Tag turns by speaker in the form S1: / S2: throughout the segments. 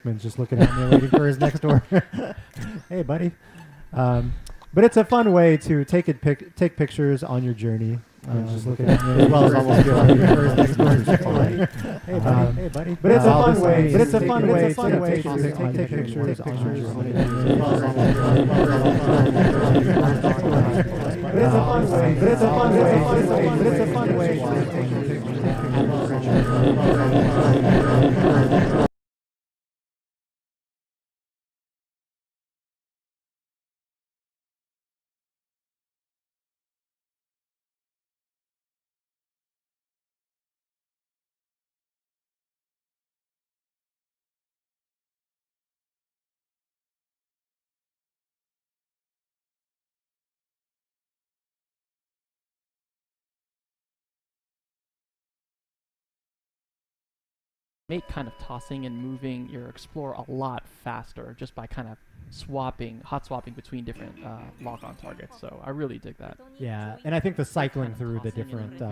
S1: Pikmin's just looking at me waiting for his next door. Hey, buddy. But it's a fun way to take pictures on your journey. Just looking at me as well as almost feel like for his next door. Hey, buddy. Hey, buddy. But it's a fun way. But it's a fun way to take pictures on your journey. But it's a fun way. But it's a fun way. But it's a fun way to take pictures on your journey.
S2: Make kind of tossing and moving your explorer a lot faster just by kind of hot swapping between different lock-on targets. So I really dig that.
S1: Yeah, and I think the cycling through the different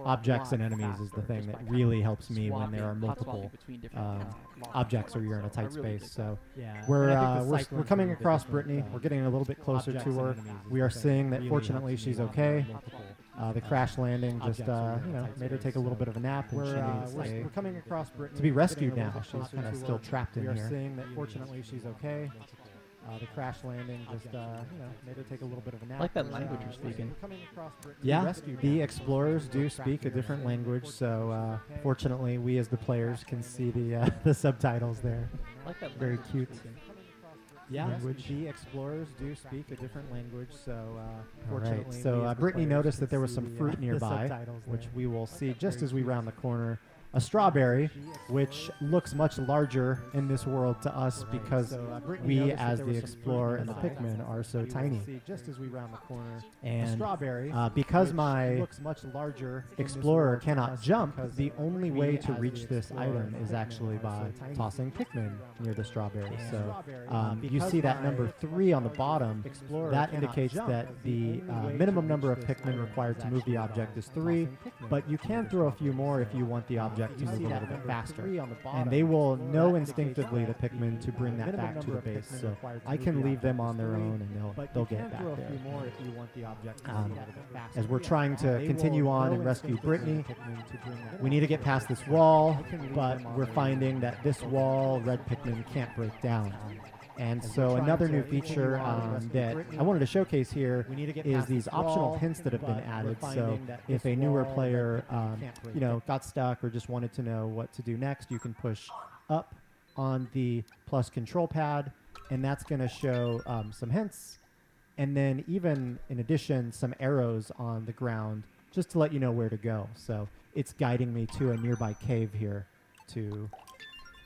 S1: objects and enemies is the thing that really helps me when there are multiple objects or you're in a tight space. So we're coming across Brittany. We're getting a little bit closer to her. We are seeing that fortunately she's okay. The crash landing just made her take a little bit of a nap, and we're coming across Brittany to be rescued now. She's kind of still trapped in here. We are seeing that fortunately she's okay. The crash landing just made her take a little bit of a nap.
S2: I like that language you're speaking.
S1: Yeah, the explorers do speak a different language, so fortunately we as the players can see the subtitles there.
S2: I like that.
S1: Very cute. Yeah, the explorers do speak a different language, so fortunately. So Brittany noticed that there was some fruit nearby, which we will see just as we round the corner. A strawberry, which looks much larger in this world to us because we, as the explorer and the Pikmin, are so tiny. Just as we round the corner, and because my explorer cannot jump, the only way to reach this item is actually by tossing Pikmin near the strawberry. So you see that number 3 on the bottom. That indicates that the minimum number of Pikmin required to move the object is 3, but you can throw a few more if you want the object to move a little bit faster. And they will know instinctively, the Pikmin, to bring that back to the base. So I can leave them on their own and they'll get back there. As we're trying to continue on and rescue Brittany, we need to get past this wall, but we're finding that this wall Red Pikmin can't break down. And so another new feature that I wanted to showcase here is these optional hints that have been added. So if a newer player, got stuck or just wanted to know what to do next, you can push up on the plus control pad, and that's going to show some hints. And then even in addition, some arrows on the ground just to let you know where to go. So it's guiding me to a nearby cave here to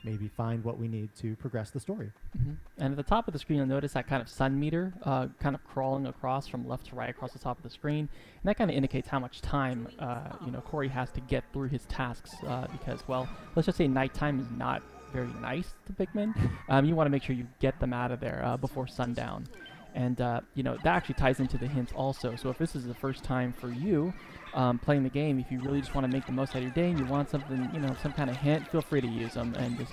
S1: maybe find what we need to progress the story.
S2: Mm-hmm. And at the top of the screen, you'll notice that kind of sun meter kind of crawling across from left to right across the top of the screen. And that kind of indicates how much time, Corey has to get through his tasks because, well, let's just say nighttime is not very nice to Pikmin. You want to make sure you get them out of there before sundown. And, that actually ties into the hints also. So if this is the first time for you playing the game, if you really just want to make the most out of your day and you want something, some kind of hint, feel free to use them. And just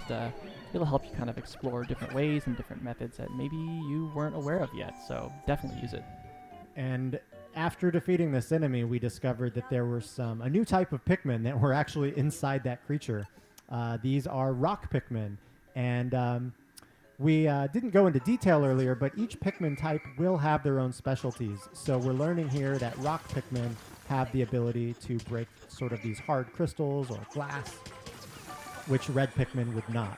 S2: it'll help you kind of explore different ways and different methods that maybe you weren't aware of yet. So definitely use it.
S1: And after defeating this enemy, we discovered that there were a new type of Pikmin that were actually inside that creature. These are rock Pikmin. And we didn't go into detail earlier, but each Pikmin type will have their own specialties. So we're learning here that rock Pikmin have the ability to break sort of these hard crystals or glass, which red Pikmin would not.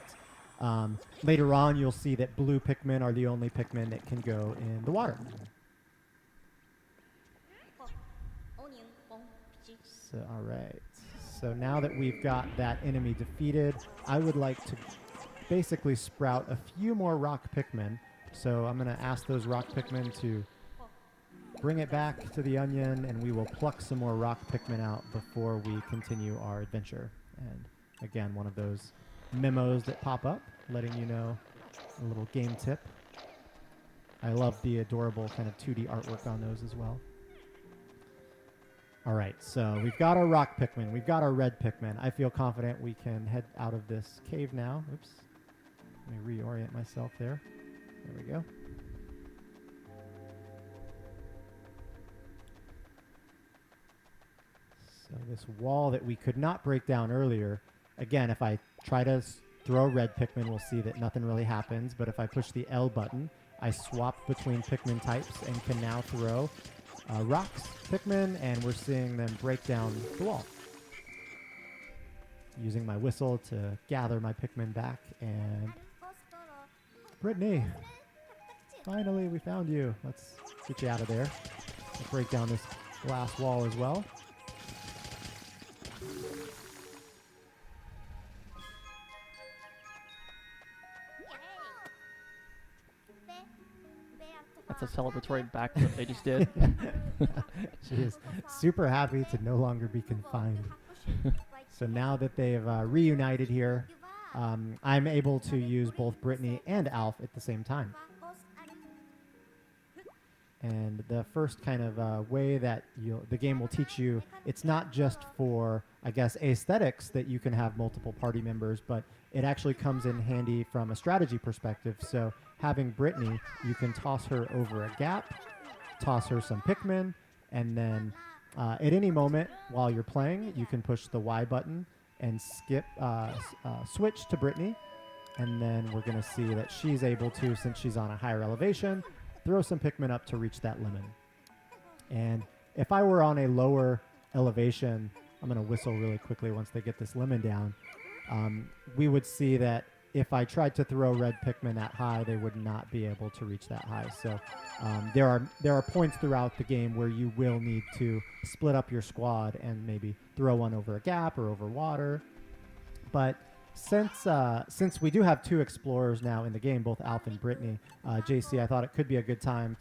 S1: Later on, you'll see that blue Pikmin are the only Pikmin that can go in the water. So, all right. So now that we've got that enemy defeated, I would like to basically sprout a few more rock Pikmin. So I'm going to ask those rock Pikmin to bring it back to the onion, and we will pluck some more rock Pikmin out before we continue our adventure. And again, one of those memos that pop up, letting you know a little game tip. I love the adorable kind of 2D artwork on those as well. All right, so we've got our rock Pikmin. We've got our red Pikmin. I feel confident we can head out of this cave now. Oops. Let me reorient myself there. There we go. So this wall that we could not break down earlier, again, if I try to throw red Pikmin, we'll see that nothing really happens. But if I push the L button, I swap between Pikmin types and can now throw rocks Pikmin, and we're seeing them break down the wall. Using my whistle to gather my Pikmin back, and Brittany, finally we found you. Let's get you out of there. Let's break down this glass wall as well.
S2: That's a celebratory backflip they just did.
S1: She is super happy to no longer be confined. So now that they've reunited here, I'm able to use both Brittany and Alf at the same time. And the first kind of way that the game will teach you, it's not just for, I guess, aesthetics that you can have multiple party members, but it actually comes in handy from a strategy perspective. So having Brittany, you can toss her over a gap, toss her some Pikmin, and then at any moment while you're playing, you can push the Y button and switch to Brittany. And then we're going to see that she's able to, since she's on a higher elevation, throw some Pikmin up to reach that lemon. And if I were on a lower elevation, I'm going to whistle really quickly once they get this lemon down, we would see that if I tried to throw red Pikmin that high, they would not be able to reach that high. So there are points throughout the game where you will need to split up your squad and maybe throw one over a gap or over water. But since we do have two explorers now in the game, both Alf and Brittany, JC, I thought it could be a good time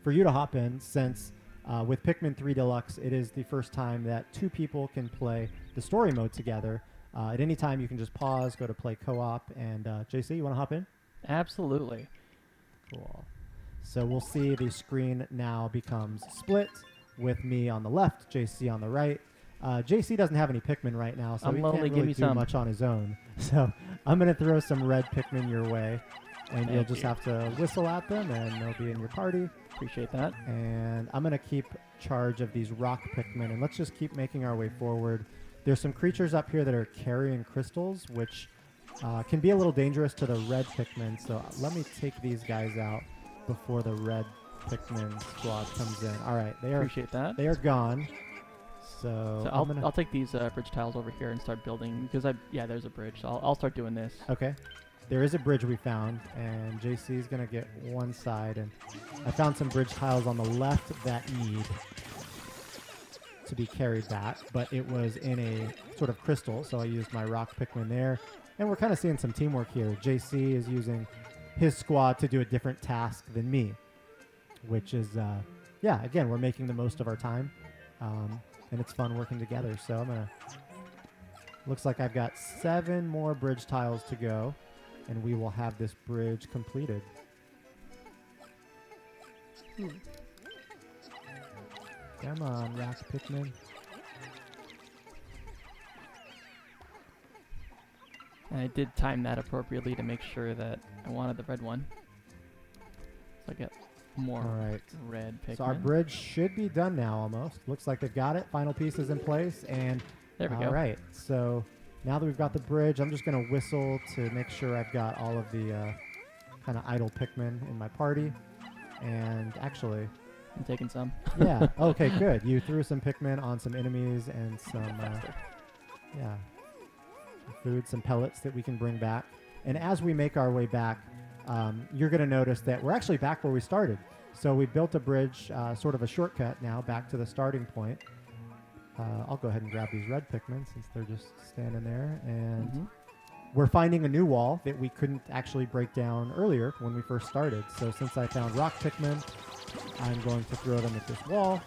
S1: for you to hop in, since with Pikmin 3 Deluxe, it is the first time that two people can play the story mode together. At any time, you can just pause, go to play co-op, and JC, you want to hop in?
S2: Absolutely.
S1: Cool. So we'll see the screen now becomes split with me on the left, JC on the right. JC doesn't have any Pikmin right now, so he can't really do much on his own. So I'm going to throw some red Pikmin your way, and you'll just have to whistle at them, and they'll be in your party.
S2: Appreciate that.
S1: And I'm going to keep charge of these rock Pikmin, and let's just keep making our way forward. There's some creatures up here that are carrying crystals, which can be a little dangerous to the red Pikmin. So let me take these guys out before the red Pikmin squad comes in. All right,
S2: Appreciate that.
S1: They are gone. So
S2: I'll take these bridge tiles over here and start building, because there's a bridge. So I'll start doing this.
S1: Okay. There is a bridge we found, and JC is going to get one side. And I found some bridge tiles on the left that need to be carried back, but it was in a sort of crystal, so I used my rock Pikmin there. And we're kind of seeing some teamwork here. JC is using his squad to do a different task than me, which is, again, we're making the most of our time. And it's fun working together. So I'm going to... Looks like I've got 7 more bridge tiles to go, and we will have this bridge completed. Come on, rock Pikmin.
S2: And I did time that appropriately to make sure that I wanted the red one. So I get more red Pikmin.
S1: So our bridge should be done now almost. Looks like they've got it. Final piece is in place, and
S2: there we go.
S1: All right. So now that we've got the bridge, I'm just going to whistle to make sure I've got all of the kind of idle Pikmin in my party. And actually...
S2: I'm taking some.
S1: Yeah. Okay, good. You threw some Pikmin on some enemies and some food, some pellets that we can bring back. And as we make our way back, you're going to notice that we're actually back where we started. So we built a bridge, sort of a shortcut now back to the starting point. I'll go ahead and grab these red Pikmin since they're just standing there. And we're finding a new wall that we couldn't actually break down earlier when we first started. So since I found rock Pikmin, I'm going to throw them at this wall.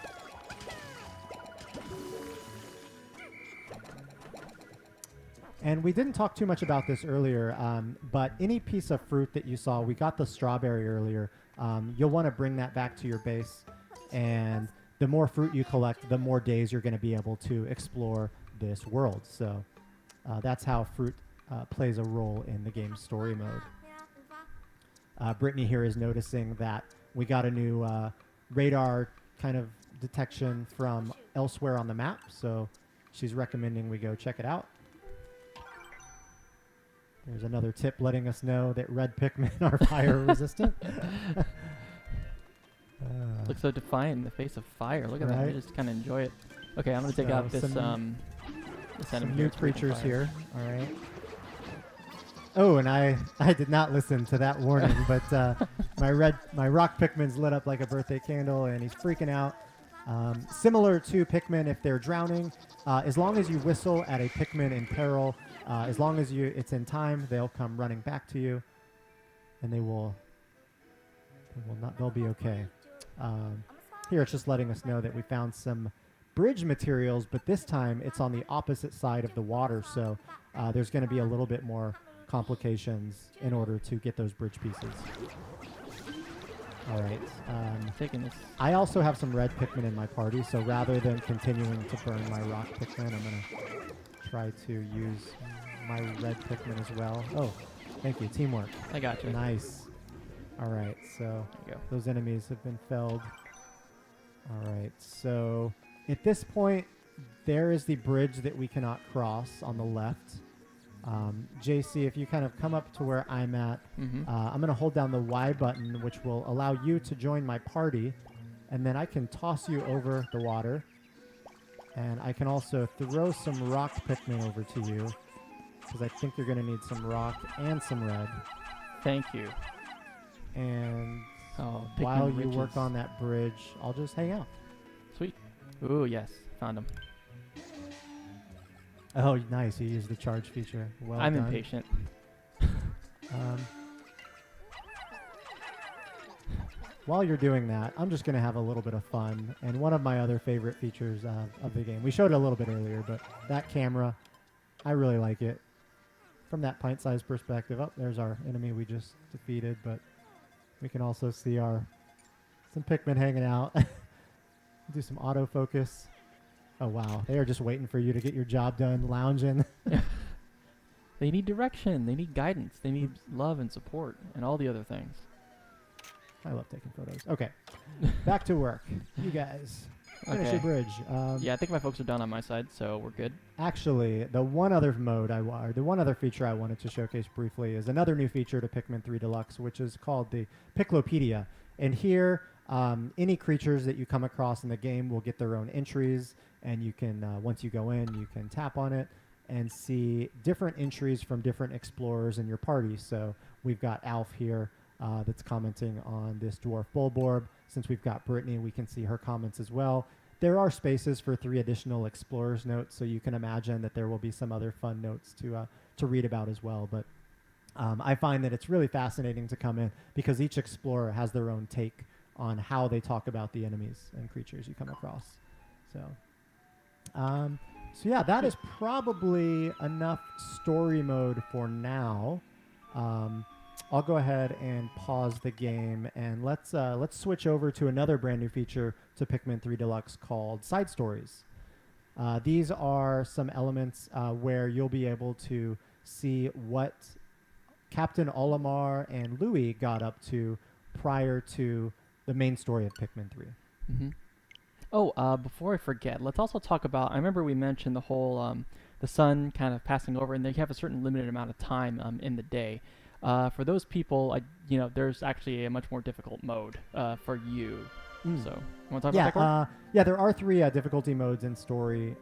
S1: And we didn't talk too much about this earlier, but any piece of fruit that you saw, we got the strawberry earlier, you'll want to bring that back to your base. And the more fruit you collect, the more days you're going to be able to explore this world. So that's how fruit plays a role in the game's story mode. Brittany here is noticing that we got a new radar kind of detection from elsewhere on the map, so she's recommending we go check it out. There's another tip letting us know that red Pikmin are fire resistant.
S2: Looks so defiant in the face of fire. Look at that. I just kind of enjoy it. Okay, I'm going to take out this this enemy.
S1: New creatures here. All right. Oh, and I did not listen to that warning, but my rock Pikmin's lit up like a birthday candle, and he's freaking out. Similar to Pikmin, if they're drowning, as long as you whistle at a Pikmin in peril, as long as it's in time, they'll come running back to you, and they'll be okay. Here it's just letting us know that we found some bridge materials, but this time it's on the opposite side of the water, so there's going to be a little bit more complications in order to get those bridge pieces. All right.
S2: Taking this.
S1: I also have some red Pikmin in my party, so rather than continuing to burn my rock Pikmin, I'm going to try to use my red Pikmin as well. Oh, thank you. Teamwork.
S2: I got you.
S1: Nice. All right, so those enemies have been felled. All right, so at this point, there is the bridge that we cannot cross on the left. JC, if you kind of come up to where I'm at, I'm going to hold down the Y button, which will allow you to join my party, and then I can toss you over the water, and I can also throw some rock Pikmin over to you, because I think you're going to need some rock and some red.
S2: Thank you.
S1: And while you work on that bridge, I'll just hang out.
S2: Sweet. Ooh, yes. Found him.
S1: Oh, nice. You used the charge feature. Well
S2: I'm
S1: done.
S2: Impatient.
S1: While you're doing that, I'm just going to have a little bit of fun. And one of my other favorite features of the game, we showed it a little bit earlier, but that camera, I really like it. From that pint-sized perspective, there's our enemy we just defeated, but we can also see some Pikmin hanging out. Do some autofocus. Oh, wow. They are just waiting for you to get your job done, lounging.
S2: They need direction. They need guidance. They need love and support and all the other things.
S1: I love taking photos. Okay. Back to work. You guys. Finish your bridge.
S2: Yeah, I think my folks are done on my side, so we're good.
S1: Actually, the one other feature I wanted to showcase briefly is another new feature to Pikmin 3 Deluxe, which is called the Piclopedia. And here, any creatures that you come across in the game will get their own entries, and you can, once you go in, you can tap on it and see different entries from different explorers in your party. So we've got Alf here that's commenting on this Dwarf Bulborb. Since we've got Brittany, we can see her comments as well. There are spaces for 3 additional explorers notes, so you can imagine that there will be some other fun notes to read about as well. But I find that it's really fascinating to come in because each explorer has their own take on how they talk about the enemies and creatures you come across. So yeah, that is probably enough story mode for now. I'll go ahead and pause the game, and let's switch over to another brand new feature to Pikmin 3 Deluxe called Side Stories. These are some elements where you'll be able to see what Captain Olimar and Louie got up to prior to the main story of Pikmin 3.
S2: Mm-hmm. Oh, before I forget, let's also talk about, I remember we mentioned the whole, the sun kind of passing over, and they have a certain limited amount of time in the day. For those people, there's actually a much more difficult mode for you. So, you want to talk about that?
S1: Yeah, there are 3 difficulty modes in story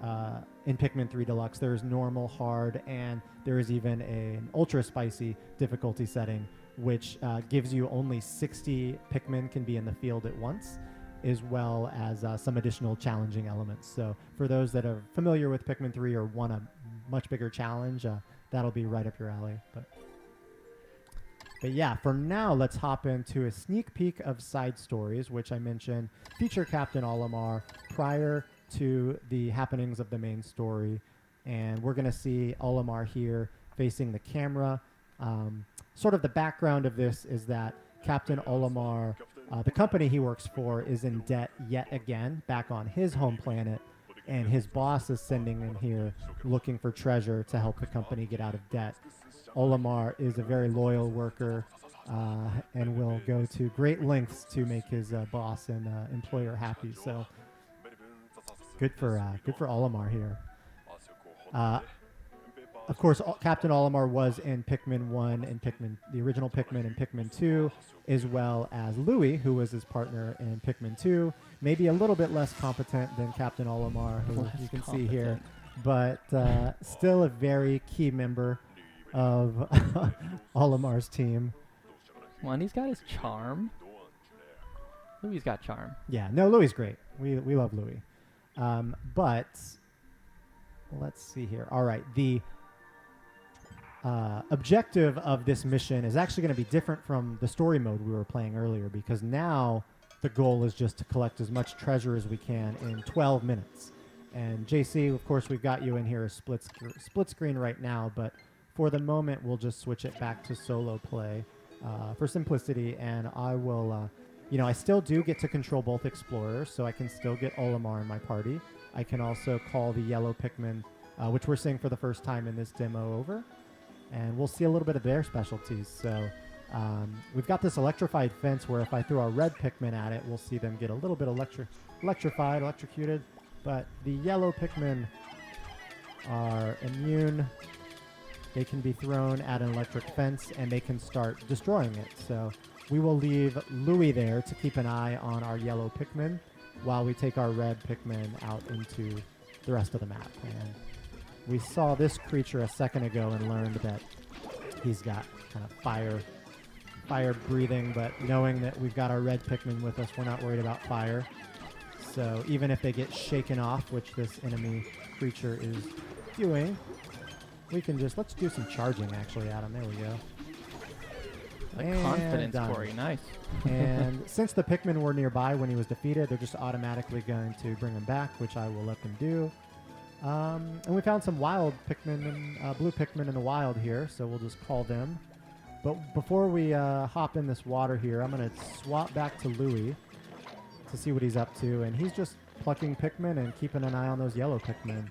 S1: in Pikmin 3 Deluxe. There's normal, hard, and there is even an ultra spicy difficulty setting, which gives you only 60 Pikmin can be in the field at once, as well as some additional challenging elements. So for those that are familiar with Pikmin 3 or want a much bigger challenge, that'll be right up your alley. But yeah, for now, let's hop into a sneak peek of Side Stories, which I mentioned feature Captain Olimar prior to the happenings of the main story. And we're going to see Olimar here facing the camera. Sort of the background of this is that Captain Olimar, the company he works for, is in debt yet again back on his home planet. And his boss is sending him here looking for treasure to help the company get out of debt. Olimar is a very loyal worker and will go to great lengths to make his boss and employer happy. So good for Olimar here. Of course, Captain Olimar was in Pikmin 1 and the original Pikmin and Pikmin 2, as well as Louis, who was his partner in Pikmin 2. Maybe a little bit less competent than Captain Olimar, who you can see here, but still a very key member of Olimar's team.
S2: Well, and he's got his charm. Louis got charm.
S1: Yeah, no, Louis great. We love Louis. But let's see here. All right, the objective of this mission is actually going to be different from the story mode we were playing earlier, because now the goal is just to collect as much treasure as we can in 12 minutes. And JC, of course, we've got you in here as split screen right now, but for the moment, we'll just switch it back to solo play for simplicity, and I will, I still do get to control both explorers, so I can still get Olimar in my party. I can also call the yellow Pikmin, which we're seeing for the first time in this demo, over. And we'll see a little bit of their specialties. So we've got this electrified fence where if I throw a red Pikmin at it, we'll see them get a little bit electrocuted. But the yellow Pikmin are immune. They can be thrown at an electric fence and they can start destroying it. So we will leave Louis there to keep an eye on our yellow Pikmin while we take our red Pikmin out into the rest of the map. And we saw this creature a second ago and learned that he's got kind of fire breathing, but knowing that we've got our red Pikmin with us, we're not worried about fire. So even if they get shaken off, which this enemy creature is doing, we can let's do some charging actually, Adam. There we go.
S2: Confidence, Corey. Nice.
S1: And since the Pikmin were nearby when he was defeated, they're just automatically going to bring him back, which I will let them do. And we found some wild Pikmin and blue Pikmin in the wild here, so we'll just call them. But before we hop in this water here, I'm going to swap back to Louis to see what he's up to. And he's just plucking Pikmin and keeping an eye on those yellow Pikmin.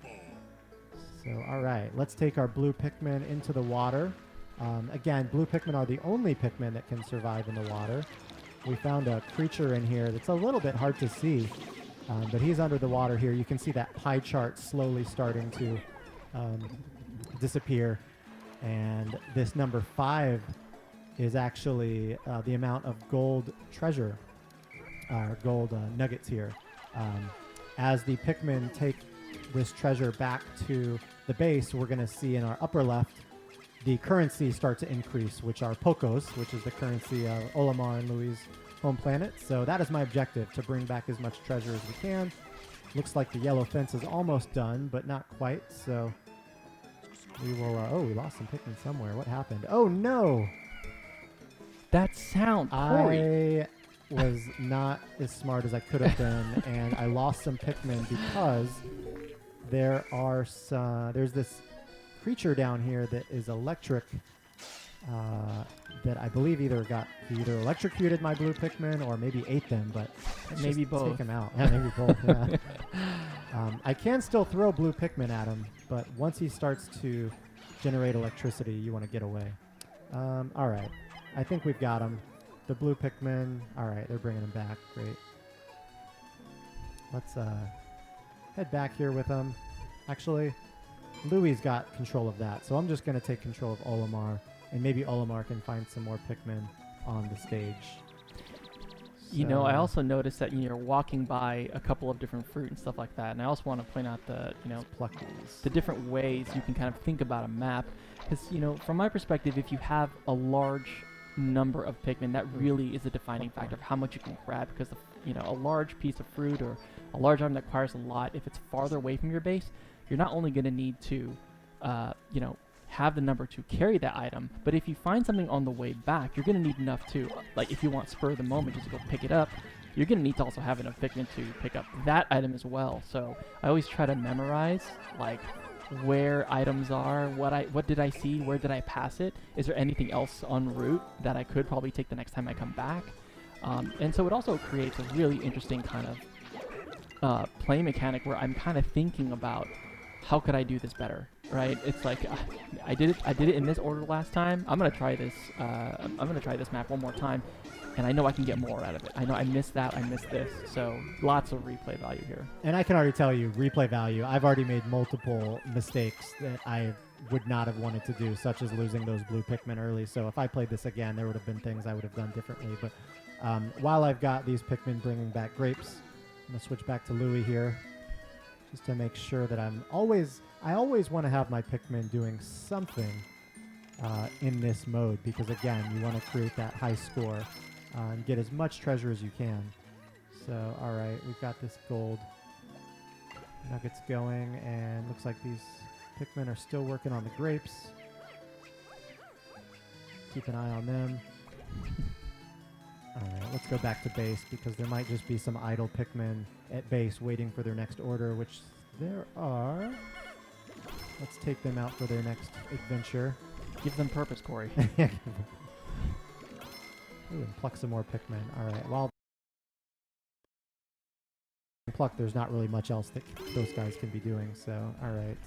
S1: So, all right, let's take our blue Pikmin into the water. Again, blue Pikmin are the only Pikmin that can survive in the water. We found a creature in here that's a little bit hard to see. But he's under the water here. You can see that pie chart slowly starting to disappear. And this number 5 is actually the amount of gold treasure, gold nuggets here. As the Pikmin take this treasure back to the base, we're going to see in our upper left the currency start to increase, which are Pokos, which is the currency of Olimar and Louis' home planet. So that is my objective, to bring back as much treasure as we can. Looks like the yellow fence is almost done, but not quite. So we will... we lost some Pikmin somewhere. What happened? Oh, no!
S2: That sound, Corey.
S1: I was not as smart as I could have been, and I lost some Pikmin because there's this creature down here that is electric, that I believe either electrocuted my blue Pikmin or maybe ate them, but
S2: maybe both.
S1: Take them out. Yeah, maybe both. Yeah. I can still throw blue Pikmin at him, but once he starts to generate electricity, you want to get away. All right, I think we've got him. The blue Pikmin. All right, they're bringing him back. Great. Let's head back here with him. Actually, Louis got control of that, so I'm just going to take control of Olimar, and maybe Olimar can find some more Pikmin on the stage.
S2: You know, I also noticed that you're walking by a couple of different fruit and stuff like that, and I also want to point out the different ways you can kind of think about a map, because from my perspective, if you have a large number of Pikmin, that really is a defining factor of how much you can grab, because a large piece of fruit or a large item that requires a lot, if it's farther away from your base, you're not only going to need to, have the number to carry that item, but if you find something on the way back, you're going to need enough to, if you want spur of the moment just to go pick it up, you're going to need to also have enough Pikmin to pick up that item as well. So I always try to memorize, where items are, what did I see, where did I pass it, is there anything else en route that I could probably take the next time I come back, and so it also creates a really interesting kind of play mechanic where I'm kind of thinking about how could I do this better. right? It's like I did it in this order last time. I'm gonna try this. I'm gonna try this map one more time, and I know I can get more out of it. I know I missed that. I missed this. So lots of replay value here.
S1: And I can already tell you, replay value. I've already made multiple mistakes that I would not have wanted to do, such as losing those blue Pikmin early. So if I played this again, there would have been things I would have done differently. But while I've got these Pikmin bringing back grapes, I'm gonna switch back to Louie here, just to make sure that I always want to have my Pikmin doing something in this mode, because again, you want to create that high score and get as much treasure as you can. So, all right, we've got this gold nuggets going, and looks like these Pikmin are still working on the grapes. Keep an eye on them. All right, let's go back to base, because there might just be some idle Pikmin at base waiting for their next order, which there are. Let's take them out for their next adventure.
S2: Give them purpose, Corey.
S1: Ooh, and pluck some more Pikmin. All right, while pluck, there's not really much else that those guys can be doing. So, all right.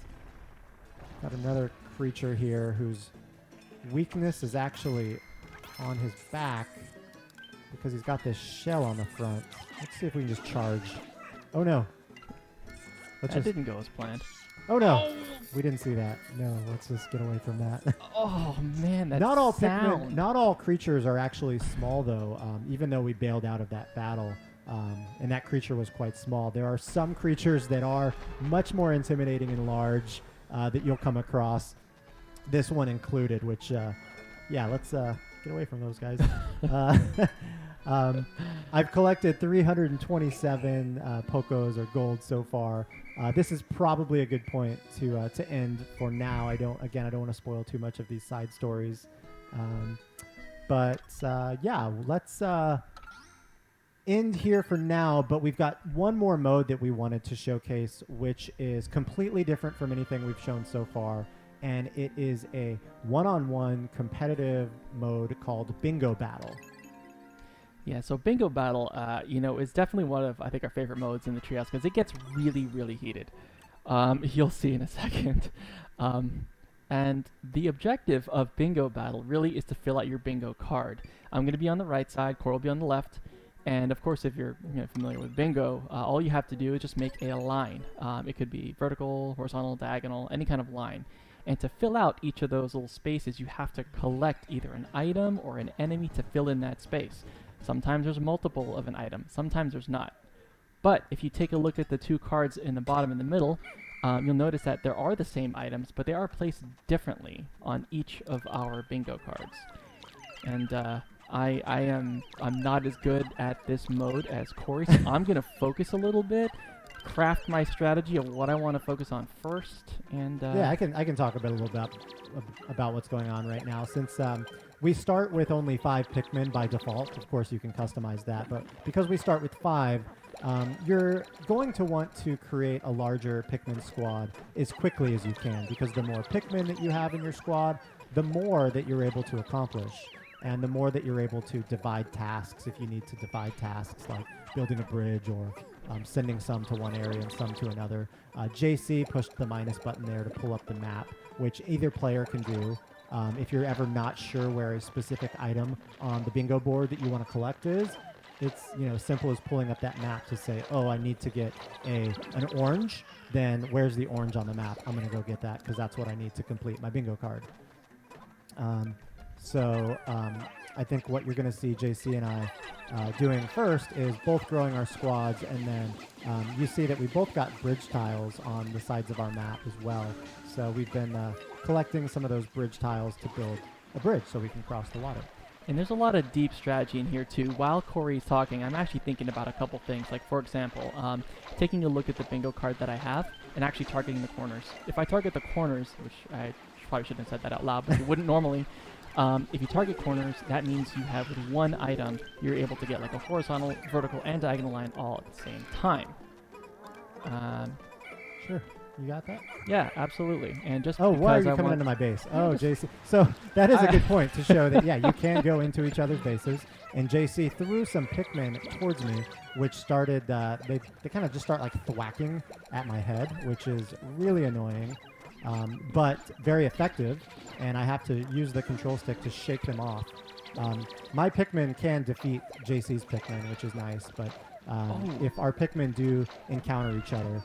S1: Got another creature here whose weakness is actually on his back, because he's got this shell on the front. Let's see if we can just charge. Oh, no.
S2: That didn't go as planned.
S1: Oh, no. We didn't see that. No, let's just get away from that.
S2: Oh, man, that
S1: not all
S2: sound.
S1: Pikmin, not all creatures are actually small, though, even though we bailed out of that battle. And that creature was quite small. There are some creatures that are much more intimidating and large that you'll come across. This one included, which, yeah, let's get away from those guys. I've collected 327 Pokos or gold so far. This is probably a good point to end for now. I don't want to spoil too much of these side stories. But yeah, let's end here for now. But we've got one more mode that we wanted to showcase, which is completely different from anything we've shown so far. And it is a one-on-one competitive mode called Bingo Battle.
S2: Yeah, so Bingo Battle, is definitely one of, I think, our favorite modes in the Treehouse, because it gets really, really heated. You'll see in a second. And the objective of Bingo Battle really is to fill out your bingo card. I'm going to be on the right side, Cor will be on the left. And of course, if you're familiar with bingo, all you have to do is just make a line. It could be vertical, horizontal, diagonal, any kind of line. And to fill out each of those little spaces, you have to collect either an item or an enemy to fill in that space. Sometimes there's multiple of an item, sometimes there's not. But if you take a look at the two cards in the bottom and the middle, you'll notice that there are the same items, but they are placed differently on each of our bingo cards. And I'm not as good at this mode as Corey, so I'm going to focus a little bit, craft my strategy of what I want to focus on first, and
S1: yeah, I can talk a little bit about what's going on right now. Since we start with only 5 Pikmin by default, of course you can customize that, but because we start with 5, you're going to want to create a larger Pikmin squad as quickly as you can, because the more Pikmin that you have in your squad, the more that you're able to accomplish. And the more that you're able to divide tasks, if you need to divide tasks like building a bridge or sending some to one area and some to another. JC pushed the minus button there to pull up the map, which either player can do. If you're ever not sure where a specific item on the bingo board that you want to collect is, it's simple as pulling up that map to say, oh, I need to get an orange. Then where's the orange on the map? I'm going to go get that because that's what I need to complete my bingo card. So I think what you're going to see JC and I doing first is both growing our squads, and then you see that we both got bridge tiles on the sides of our map as well. So we've been collecting some of those bridge tiles to build a bridge so we can cross the water.
S2: And there's a lot of deep strategy in here too. While Corey's talking, I'm actually thinking about a couple things. Like, for example, taking a look at the bingo card that I have and actually targeting the corners. If I target the corners, which I probably shouldn't have said that out loud, but you wouldn't normally. If you target corners, that means you have with one item, you're able to get like a horizontal, vertical, and diagonal line all at the same time.
S1: Sure. You got that?
S2: Yeah, absolutely. And just
S1: why are you coming into my base? Oh, JC. So that is a good point to show that, yeah, you can go into each other's bases. And JC threw some Pikmin towards me, which started, they kind of just start like thwacking at my head, which is really annoying. but very effective, and I have to use the control stick to shake them off. My Pikmin can defeat JC's Pikmin, which is nice, but if our Pikmin do encounter each other,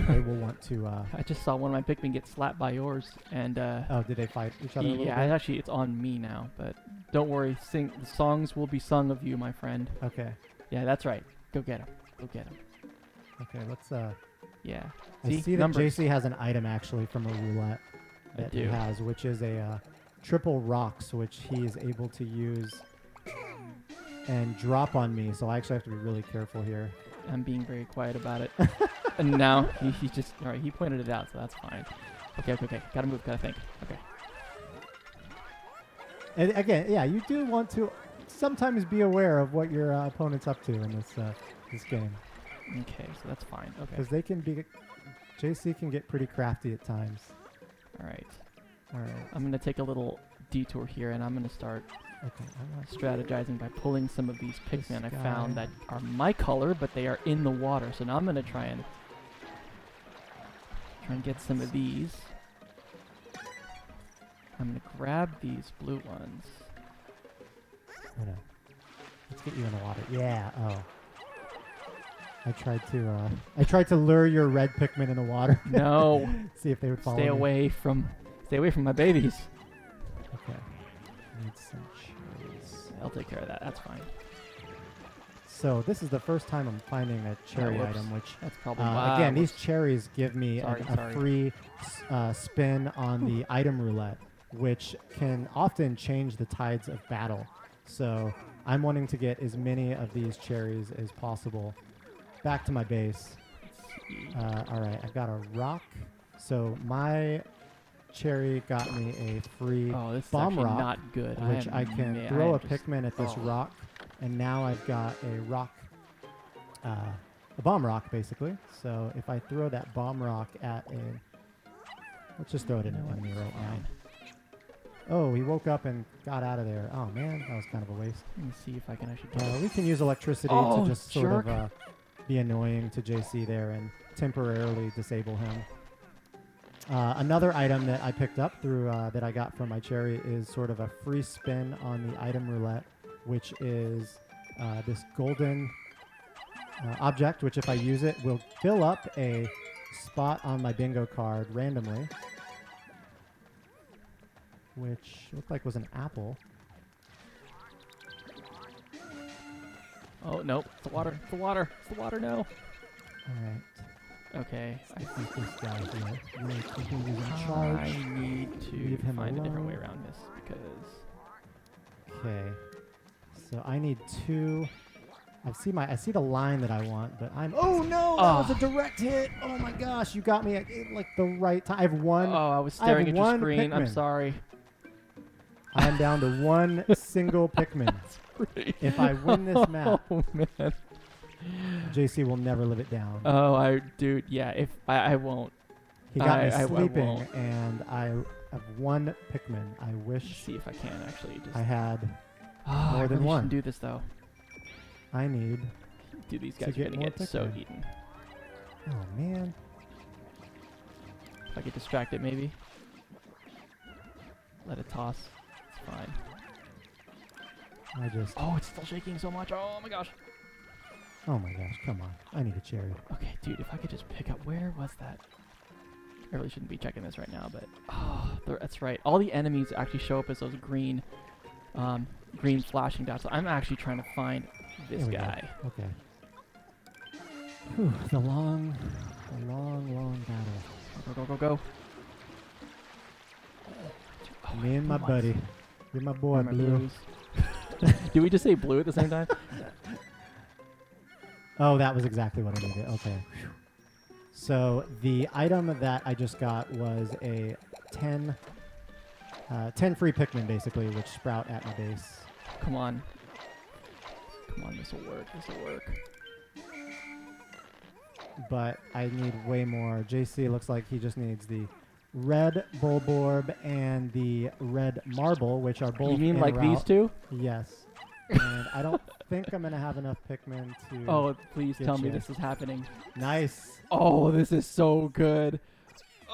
S1: they will want to...
S2: I just saw one of my Pikmin get slapped by yours, and...
S1: oh, did they fight each other a little bit?
S2: Actually, it's on me now, but don't worry. The songs will be sung of you, my friend.
S1: Okay.
S2: Yeah, that's right. Go get him. Go get him.
S1: Okay, let's...
S2: yeah.
S1: I see that JC has an item, actually, from a roulette that he has, which is a triple rocks, which he is able to use and drop on me, so I actually have to be really careful here.
S2: I'm being very quiet about it. And now he just... All right, he pointed it out, so that's fine. Okay. Gotta move, gotta think. Okay.
S1: And again, yeah, you do want to sometimes be aware of what your opponent's up to in this game.
S2: Okay, so that's fine. Okay.
S1: Because they can be... JC can get pretty crafty at times.
S2: All right. I'm going to take a little detour here, and I'm going to start strategizing by pulling some of these Pikmin I found that are my color, but they are in the water. So now I'm going to try and get some of these. I'm going to grab these blue ones.
S1: Let's get you in the water. Yeah. Oh. I tried to lure your red Pikmin in the water.
S2: No.
S1: See if they would follow
S2: Stay away from my babies.
S1: Okay. Need some cherries.
S2: I'll take care of that. That's fine.
S1: So this is the first time I'm finding a cherry item, which
S2: that's probably
S1: again, these cherries give me a free spin on the item roulette, which can often change the tides of battle. So I'm wanting to get as many of these cherries as possible. Back to my base. All right, I got a rock. So my cherry got me a free bomb rock,
S2: not good.
S1: which I can throw a Pikmin at this rock, and now I've got a rock, a bomb rock basically. So if I throw that bomb rock at let's just throw it in an enemy right now. Oh, he woke up and got out of there. Oh man, that was kind of a waste.
S2: Let me see if I can actually get
S1: we can use electricity to just sort of be annoying to JC there and temporarily disable him. Another item that I picked up through that I got from my cherry is sort of a free spin on the item roulette, which is this golden object, which if I use it will fill up a spot on my bingo card randomly, which looked like was an apple.
S2: Oh, no. It's the water. It's the water. It's the water, no.
S1: All right.
S2: Okay.
S1: I think this guy here. Really quickly he's in charge.
S2: I need to find a different way around this because...
S1: Okay. So I need two... I see the line that I want, but I'm... Oh, no! That was a direct hit! Oh, my gosh. You got me at like the right time. I have one...
S2: Oh, I was staring at your screen. I'm sorry.
S1: I'm down to one single Pikmin. If I win this map,
S2: man.
S1: JC will never live it down.
S2: Oh, dude, yeah. If I won't.
S1: He got me sleeping, and I have one Pikmin. I wish.
S2: Let's see if I can actually.
S1: I had more than one.
S2: Do this though.
S1: I need.
S2: Dude, these guys are gonna get so eaten.
S1: Oh man.
S2: If I get distracted, maybe. Let it toss. It's fine. Oh, it's still shaking so much. Oh my gosh.
S1: Oh my gosh, come on. I need a cherry.
S2: Okay, dude, if I could just pick up... Where was that? I really shouldn't be checking this right now, but... Oh, that's right. All the enemies actually show up as those green flashing dots. So I'm actually trying to find this guy.
S1: Go. Okay. Whew, the long battle.
S2: Go.
S1: Oh, me and my buddy. You're my boy, Blue.
S2: Did we just say blue at the same time?
S1: Oh, that was exactly what I needed. Okay. So the item that I just got was a 10 free Pikmin, basically, which sprout at my base.
S2: Come on, this will work.
S1: But I need way more. JC looks like he just needs the red Bulborb and the red Marble, which are both.
S2: You mean like these two?
S1: Yes. And I don't think I'm going to have enough Pikmin to...
S2: Oh, please tell me this is happening.
S1: Nice.
S2: Oh, this is so good.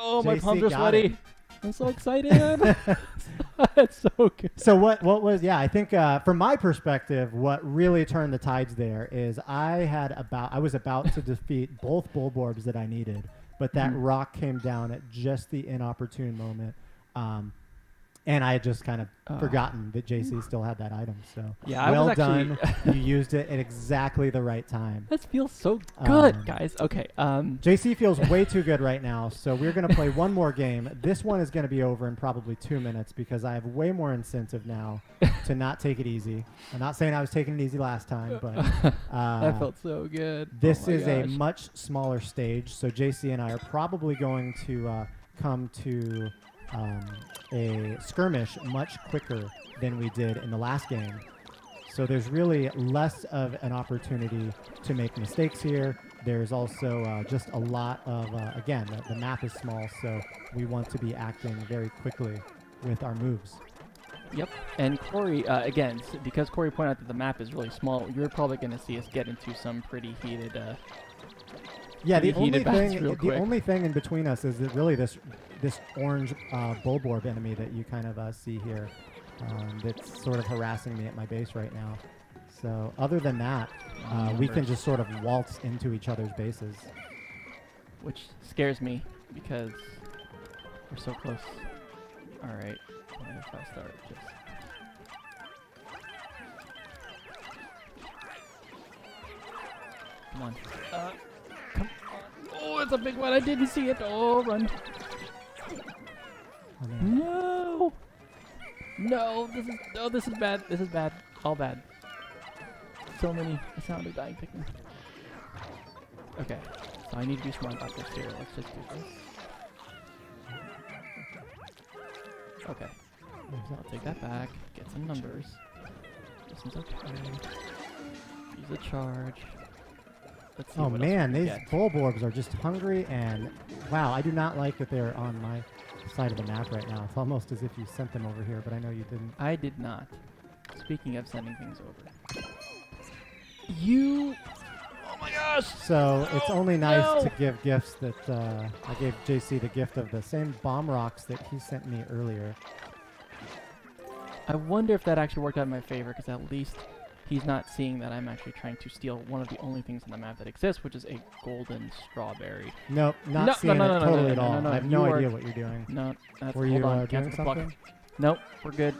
S2: Oh, my
S1: JC
S2: palms are
S1: got
S2: sweaty.
S1: it.
S2: I'm so excited. That's so good.
S1: So what was, I think from my perspective, what really turned the tides there is I was about to defeat both Bulborbs that I needed, but that rock came down at just the inopportune moment. And I had just kind of forgotten that JC still had that item. So
S2: yeah,
S1: well
S2: I was
S1: done. You used it at exactly the right time.
S2: This feels so good, guys. Okay.
S1: JC feels way too good right now. So we're going to play one more game. This one is going to be over in probably 2 minutes because I have way more incentive now to not take it easy. I'm not saying I was taking it easy last time, but
S2: that felt so good.
S1: This is a much smaller stage. So JC and I are probably going to come to a skirmish much quicker than we did in the last game. So there's really less of an opportunity to make mistakes here. There's also just a lot of, again, the map is small, so we want to be acting very quickly with our moves.
S2: Yep. And Corey, again, because Corey pointed out that the map is really small, you're probably going to see us get into some pretty heated
S1: the only thing in between us is that really this orange Bulborb enemy that you kind of see here that's sort of harassing me at my base right now. So other than that, we can just sort of waltz into each other's bases.
S2: Which scares me because we're so close. All right. If I start just... Come on. Come on. Oh, it's a big one. I didn't see it. Oh, run. No. No, this is bad. This is bad. All bad. So many. I sound of dying Pikmin. Okay. So I need to be smart about this here. Let's just do this. Okay. So I'll take that back. Get some numbers. This one's okay. Use a charge. Let's see.
S1: Oh man, these Bulborbs are just hungry, and wow, I do not like that they're on my side of the map right now. It's almost as if you sent them over here, but I know you didn't.
S2: I did not. Speaking of sending things over. You... Oh my gosh!
S1: So it's only nice to give gifts that... I gave JC the gift of the same bomb rocks that he sent me earlier.
S2: I wonder if that actually worked out in my favor, because at least he's not seeing that I'm actually trying to steal one of the only things on the map that exists, which is a golden strawberry.
S1: Nope, not seeing it totally at all. I have no idea what you're doing.
S2: No, that's...
S1: Were you doing something?
S2: Nope, we're good.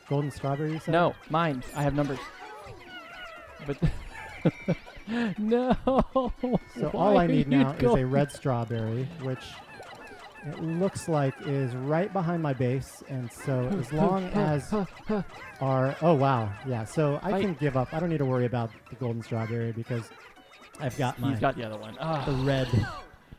S1: Golden strawberry, you said?
S2: No, mine. I have numbers. But... No!
S1: So all I need now is a red strawberry, which it looks like is right behind my base. And so as long as our... Oh, wow. Yeah, so I can give up. I don't need to worry about the golden strawberry because I've got my...
S2: He's got the other one.
S1: The red...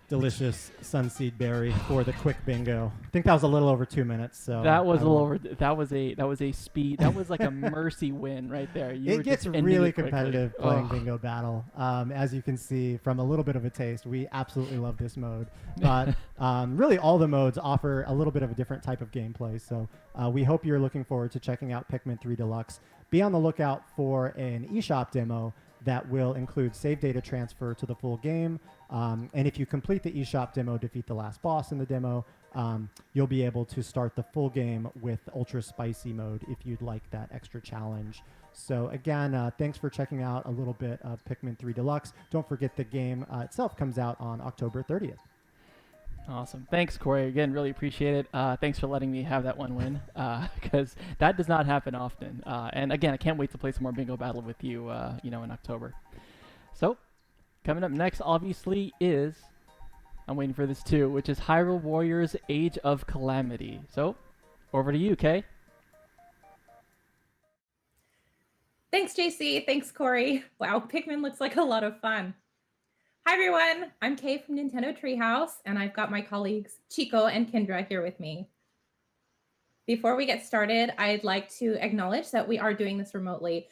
S1: delicious sunseed berry for the quick bingo. I think that was a little over 2 minutes. So
S2: that was a little over. That was a speed. That was like a mercy win right there.
S1: It gets really competitive playing bingo battle. As you can see from a little bit of a taste, we absolutely love this mode. But really, all the modes offer a little bit of a different type of gameplay. So we hope you're looking forward to checking out Pikmin 3 Deluxe. Be on the lookout for an eShop demo that will include save data transfer to the full game. And if you complete the eShop demo, defeat the last boss in the demo, you'll be able to start the full game with Ultra Spicy mode if you'd like that extra challenge. So again, thanks for checking out a little bit of Pikmin 3 Deluxe. Don't forget the game itself comes out on October 30th.
S2: Awesome. Thanks, Corey. Again, really appreciate it. Thanks for letting me have that one win, because that does not happen often. And again, I can't wait to play some more bingo battle with you, in October. So, coming up next, obviously, is... I'm waiting for this too, which is Hyrule Warriors Age of Calamity. So, over to you, Kay.
S3: Thanks, JC. Thanks, Corey. Wow, Pikmin looks like a lot of fun. Hi, everyone. I'm Kay from Nintendo Treehouse, and I've got my colleagues Chico and Kendra here with me. Before we get started, I'd like to acknowledge that we are doing this remotely.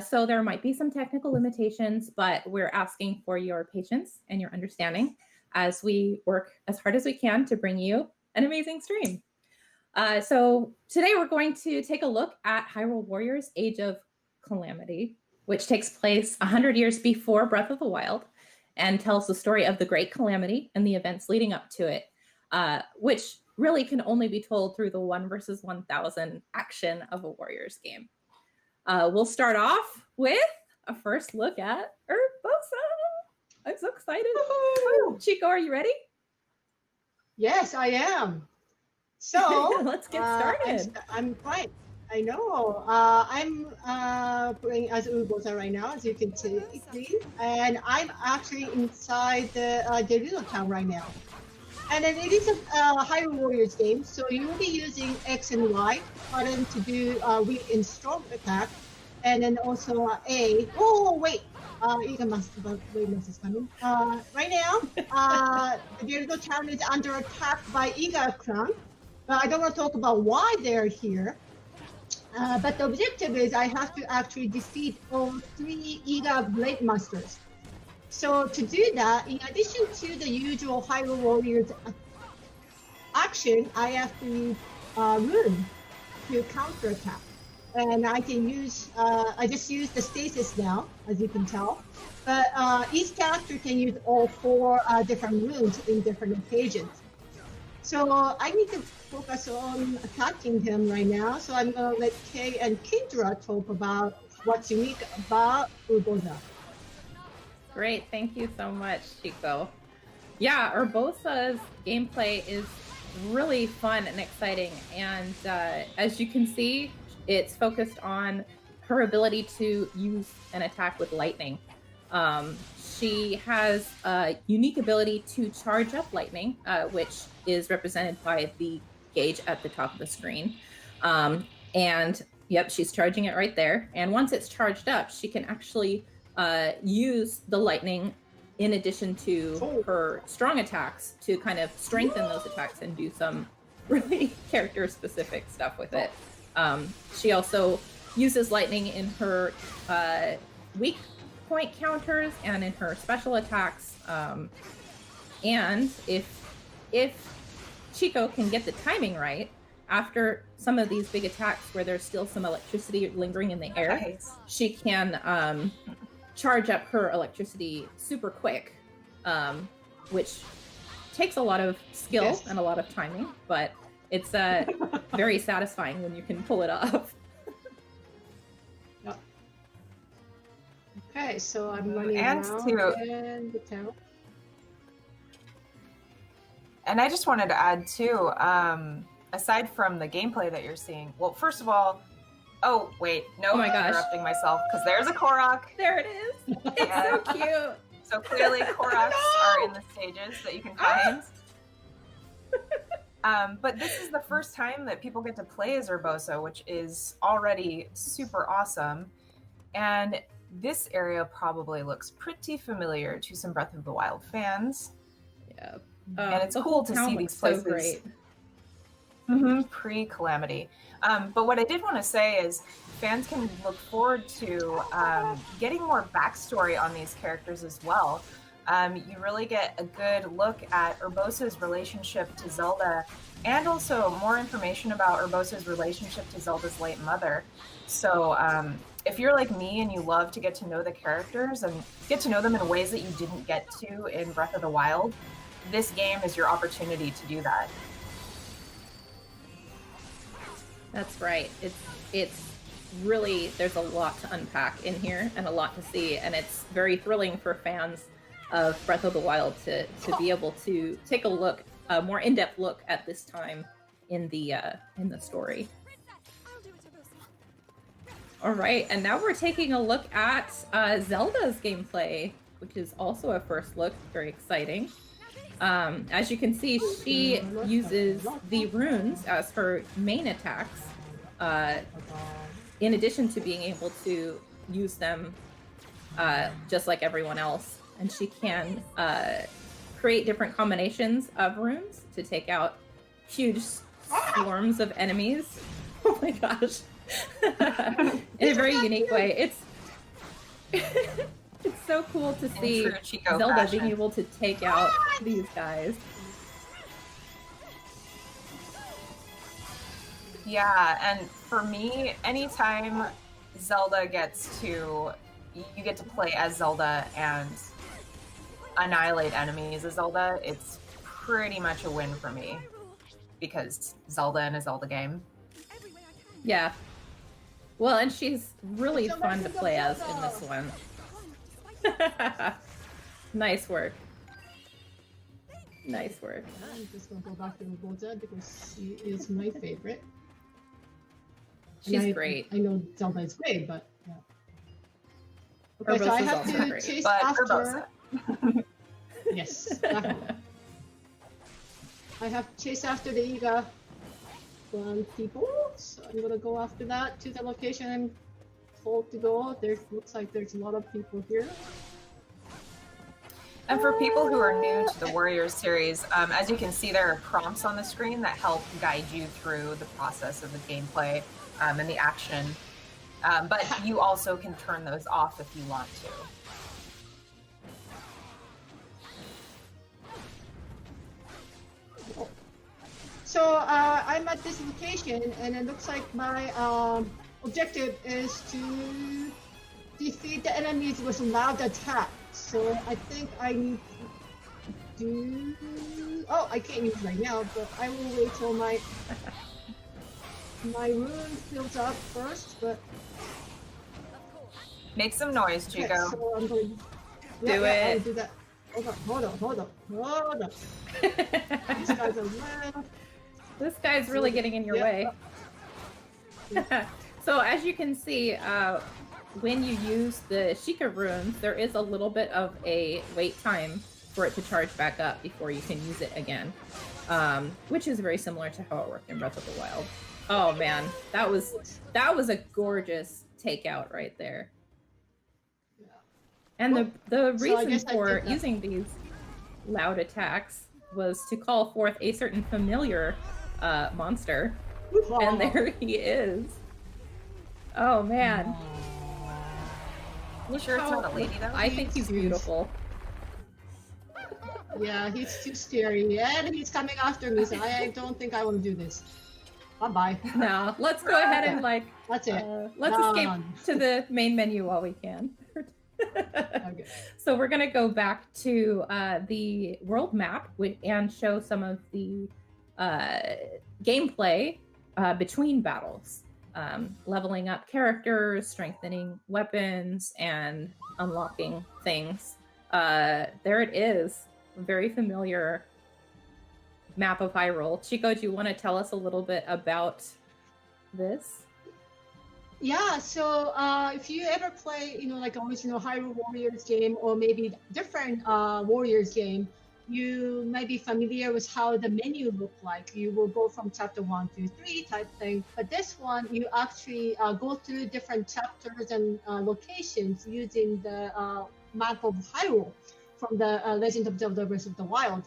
S3: So there might be some technical limitations, but we're asking for your patience and your understanding as we work as hard as we can to bring you an amazing stream. So today we're going to take a look at Hyrule Warriors Age of Calamity, which takes place 100 years before Breath of the Wild, and tells the story of the Great Calamity and the events leading up to it. which really can only be told through the 1 versus 1,000 action of a Warriors game. We'll start off with a first look at Urbosa. I'm so excited. Chico, are you ready?
S4: Yes, I am. So
S3: let's get started.
S4: I'm fine. I know. I'm playing as Urbosa right now, as you can see, and I'm actually inside the little town right now. And then it is a Hyrule Warriors game, so you will be using X and Y button to do weak and strong attack, and then also A. Oh wait, YIGA Master is coming. Right now, the little town is under attack by YIGA clan, but I don't want to talk about why they're here. But the objective is I have to actually defeat all 3 YIGA BLADEMASTers. So to do that, in addition to the usual Hyrule Warriors action, I have to use Rune to counterattack. And I can use, I just use the stasis now, as you can tell. But each character can use all 4 different runes in different occasions. So I need to focus on attacking him right now. So I'm going to let Kay and Kendra talk about what's unique about Urbosa.
S3: Great, thank you so much, Chico. Yeah, Urbosa's gameplay is really fun and exciting, and as you can see, it's focused on her ability to use an attack with lightning. She has a unique ability to charge up lightning, which is represented by the gauge at the top of the screen. And yep, she's charging it right there. And once it's charged up, she can actually use the lightning in addition to her strong attacks to kind of strengthen those attacks and do some really character-specific stuff with it. She also uses lightning in her weak point counters and in her special attacks. And if Chico can get the timing right, after some of these big attacks where there's still some electricity lingering in the air, she can charge up her electricity super quick, which takes a lot of skill and a lot of timing, but it's very satisfying when you can pull it off.
S4: Okay, so I'm running around in the town.
S5: And I just wanted to add too, aside from the gameplay that you're seeing, well, first of all, oh wait, no,
S3: my gosh,
S5: interrupting myself because there's a Korok.
S3: There it is. It's so cute.
S5: So clearly, Koroks are in the stages that you can find. But this is the first time that people get to play as Urbosa, which is already super awesome. And this area probably looks pretty familiar to some Breath of the Wild fans.
S3: Yeah.
S5: And it's cool to see these places.
S3: So great.
S5: Pre-Calamity. But what I did want to say is fans can look forward to getting more backstory on these characters as well. You really get a good look at Urbosa's relationship to Zelda, and also more information about Urbosa's relationship to Zelda's late mother. So if you're like me and you love to get to know the characters and get to know them in ways that you didn't get to in Breath of the Wild, this game is your opportunity to do that.
S3: That's right. It's really, there's a lot to unpack in here and a lot to see, and it's very thrilling for fans of Breath of the Wild to be able to take a look, a more in-depth look at this time in the story. All right, and now we're taking a look at Zelda's gameplay, which is also a first look, very exciting. As you can see, she uses the runes as her main attacks, in addition to being able to use them just like everyone else. And she can create different combinations of runes to take out huge swarms of enemies. Oh my gosh. In a very unique way. It's so cool to see Zelda being able to take out these guys.
S5: Yeah, and for me, anytime Zelda gets to, you get to play as Zelda and annihilate enemies as Zelda, it's pretty much a win for me because Zelda in a Zelda game.
S3: Yeah. Well, and she's really fun to play as in this one. Nice work. Nice work.
S4: I'm just gonna go back to Uboza because she is my favorite.
S3: She's great.
S4: I know Zelda is great, but yeah. Okay,
S3: Urbosa's
S4: so I have
S3: also
S4: to
S3: great.
S4: chase
S5: But
S4: after.
S5: Urbosa.
S4: Yes, definitely. I have to chase after the YIGA people, so I'm gonna go after that to the location I'm told to go. Looks like there's a lot of people here.
S5: And for people who are new to the Warriors series, as you can see, there are prompts on the screen that help guide you through the process of the gameplay and the action. But you also can turn those off if you want to.
S4: So I'm at this location, and it looks like my objective is to defeat the enemies with loud attack. So I think I need to do... Oh, I can't use it right now, but I will wait till my rune fills up first, but...
S5: Make some noise, Chico.
S4: Okay, so I'm going...
S3: Do it.
S4: I'll do that. Hold on. These guys are loud.
S3: This guy's really getting in your way. So as you can see, when you use the Sheikah runes, there is a little bit of a wait time for it to charge back up before you can use it again, which is very similar to how it worked in Breath of the Wild. Oh man, that was a gorgeous takeout right there. And the reason for using these loud attacks was to call forth a certain familiar monster, and there he is. Oh man.
S5: You sure it's not a lady though?
S3: I think he's beautiful.
S4: Yeah, he's too scary, and he's coming after me, so I don't think I want to do this. Bye-bye.
S3: No, let's go ahead and
S4: That's it.
S3: Let's escape to the main menu while we can.
S4: Okay.
S3: So we're gonna go back to the world map and show some of the gameplay between battles. Leveling up characters, strengthening weapons, and unlocking things. There it is. A very familiar map of Hyrule. Chico, do you want to tell us a little bit about this?
S4: Yeah, so if you ever play, like original Hyrule Warriors game, or maybe different Warriors game, you might be familiar with how the menu looked like. You will go from chapter 1 to 3 type thing, but this one you actually go through different chapters and locations using the map of Hyrule from the Legend of Zelda Breath of the Wild.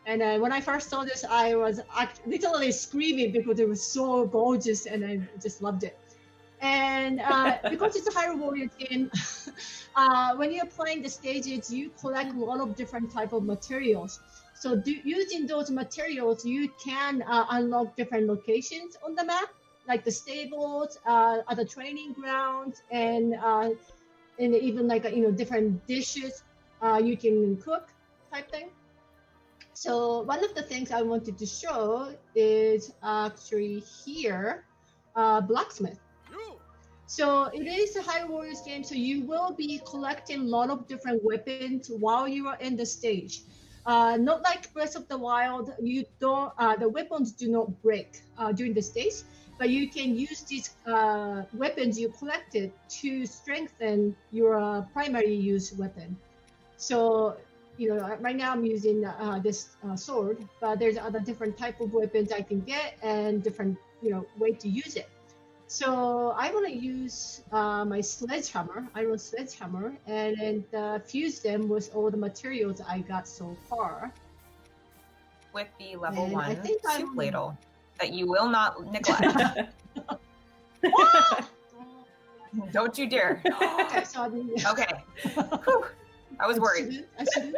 S4: And when I first saw this, I was literally screaming because it was so gorgeous, and I just loved it. And because it's a Hyrule Warriors game, when you're playing the stages, you collect a lot of different type of materials. So using those materials, you can unlock different locations on the map, like the stables, other training grounds, and even like different dishes you can cook type thing. So one of the things I wanted to show is actually here, blacksmith. So it is a Hyrule Warriors game, so you will be collecting a lot of different weapons while you are in the stage. Not like Breath of the Wild, you don't. The weapons do not break during the stage, but you can use these weapons you collected to strengthen your primary use weapon. So right now I'm using this sword, but there's other different type of weapons I can get and different way to use it. So I want to use my sledgehammer, iron sledgehammer, and fuse them with all the materials I got so far.
S5: With the level 1 soup ladle that you will not neglect. Don't you dare.
S4: Okay, so
S5: okay. Whew. I was worried.
S4: I shouldn't.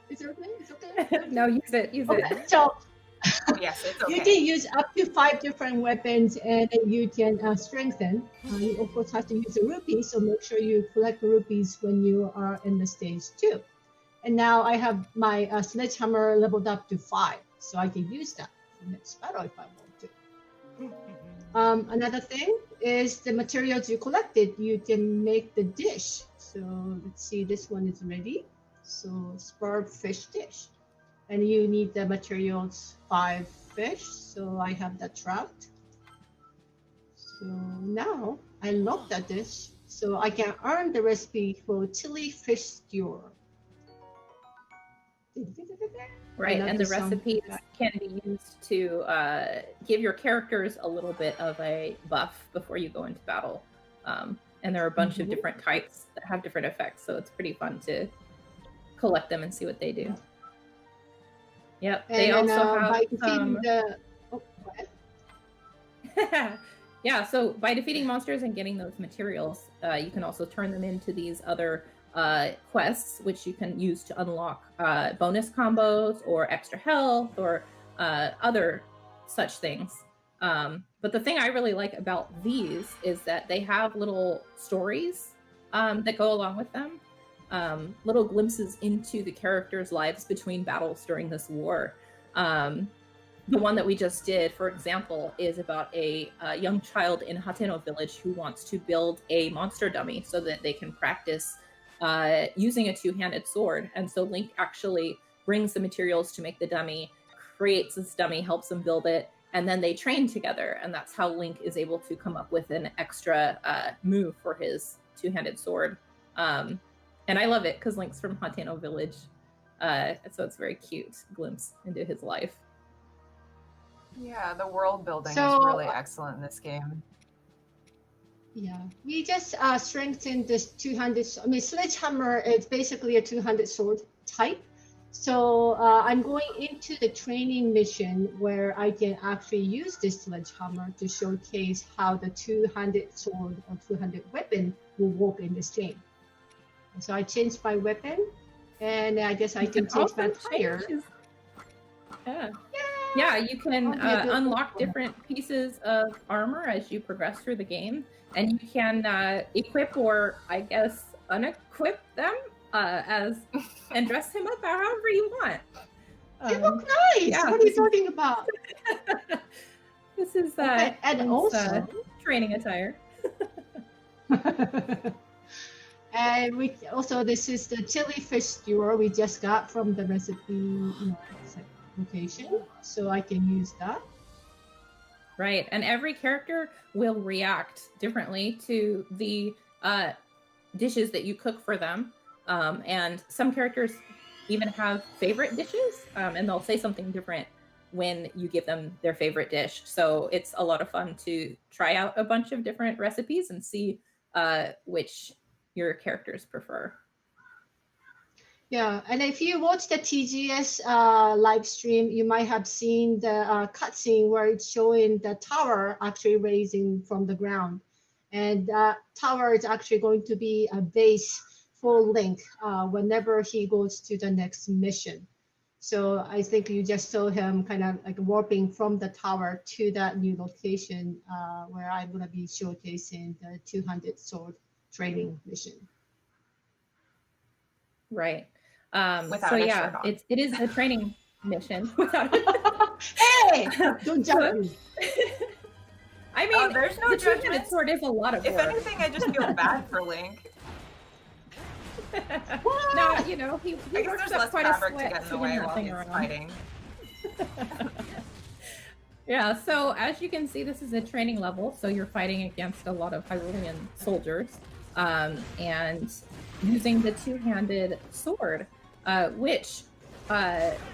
S4: Is it okay? It's okay?
S3: No, use it.
S4: Okay, so
S5: yes, it's okay.
S4: you can use up to 5 different weapons, and you can strengthen. You of course have to use a rupee, so make sure you collect rupees when you are in the stage too. And now I have my sledgehammer leveled up to 5, so I can use that for next battle if I want to. Another thing is the materials you collected. You can make the dish. So let's see, this one is ready. So spurred fish dish. And you need the materials 5 fish. So I have that trapped. So now I love that dish. So I can earn the recipe for chili fish stew.
S3: Right, and the recipes can be used to give your characters a little bit of a buff before you go into battle. And there are a bunch of different types that have different effects, so it's pretty fun to collect them and see what they do. Yep,
S4: and
S3: they
S4: then,
S3: also have...
S4: by defeating the... Oh, go ahead.
S3: Yeah, so by defeating monsters and getting those materials, you can also turn them into these other quests, which you can use to unlock bonus combos or extra health or other such things. But the thing I really like about these is that they have little stories that go along with them, little glimpses into the characters' lives between battles during this war. The one that we just did, for example, is about a young child in Hateno village who wants to build a monster dummy so that they can practice using a two-handed sword. And so Link actually brings the materials to make the dummy, creates this dummy, helps him build it, and then they train together. And that's how Link is able to come up with an extra move for his two-handed sword. And I love it because Link's from Hateno village. So it's a very cute glimpse into his life.
S5: Yeah, the world building is really excellent in this game.
S4: Yeah, we just strengthened this 200. I mean, sledgehammer is basically a 200 sword type. So I'm going into the training mission where I can actually use this sledgehammer to showcase how the two-handed sword or two-handed weapon will work in this game. And so I changed my weapon, and I guess I can change my tire.
S3: Yeah, you can unlock different pieces of armor as you progress through the game, and you can equip or, I guess, unequip them and dress him up however you want.
S4: They look nice. Yeah, what are you talking about?
S3: This is
S4: and also
S3: training attire.
S4: And we also, this is the chili fish stew we just got from the recipe location, so I can use that.
S3: Right, and every character will react differently to the dishes that you cook for them. And some characters even have favorite dishes, and they'll say something different when you give them their favorite dish. So it's a lot of fun to try out a bunch of different recipes and see which your characters prefer.
S4: Yeah, and if you watch the TGS live stream, you might have seen the cutscene where it's showing the tower actually raising from the ground. And that tower is actually going to be a base for Link whenever he goes to the next mission. So I think you just saw him kind of like warping from the tower to that new location where I'm going to be showcasing the 200 sword training mission.
S3: Right. So yeah, it is a training mission. Without
S4: Hey, don't judge me.
S3: I mean,
S5: there's no
S3: the
S5: judgment.
S3: two-handed sword is a lot of work.
S5: If anything, I just feel bad for Link.
S3: No, you know, he works up quite a sweat
S5: to get in the way while he's fighting.
S3: Yeah, so as you can see, this is a training level, so you're fighting against a lot of Hyrulean soldiers, and using the two-handed sword, which,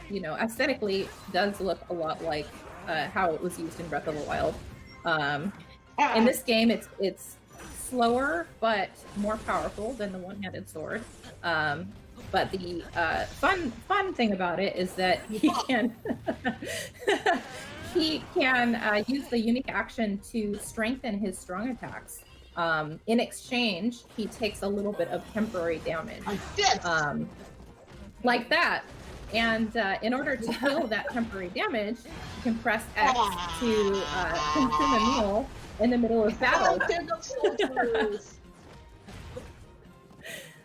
S3: you know, aesthetically does look a lot like how it was used in Breath of the Wild. In this game, it's slower but more powerful than the one-handed sword. But the fun thing about it is that he can use the unique action to strengthen his strong attacks. In exchange, he takes a little bit of temporary damage, like that. And in order to heal that temporary damage, you can press X to consume a meal in the middle of battle.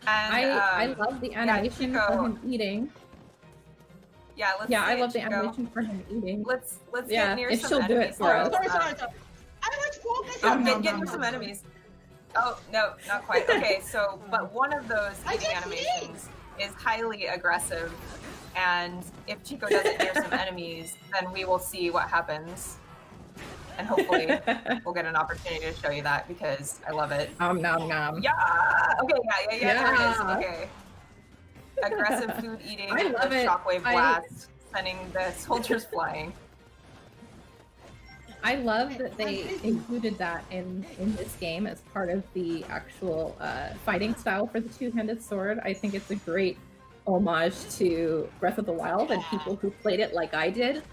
S5: And
S3: I love the animation
S5: Chico,
S3: for him eating.
S5: Yeah, let's
S3: I love the
S5: Chico.
S3: animation for him eating.
S5: Let's get near
S3: if
S5: some
S3: she'll do
S5: enemies.
S3: it for us.
S4: Sorry. I was focusing on
S5: get near some enemies. Oh, no, not quite. Okay, so, but one of those eating animations is highly aggressive, and if Chico does it near some enemies, then we will see what happens. And hopefully we'll get an opportunity to show you that because I love it.
S3: Nom nom nom.
S5: Yeah! Okay, yeah, there it is. Okay. Aggressive food eating,
S3: I love it.
S5: Shockwave blast, sending the soldiers flying.
S3: I love that they included that in this game as part of the actual fighting style for the two-handed sword. I think it's a great homage to Breath of the Wild and people who played it like I did,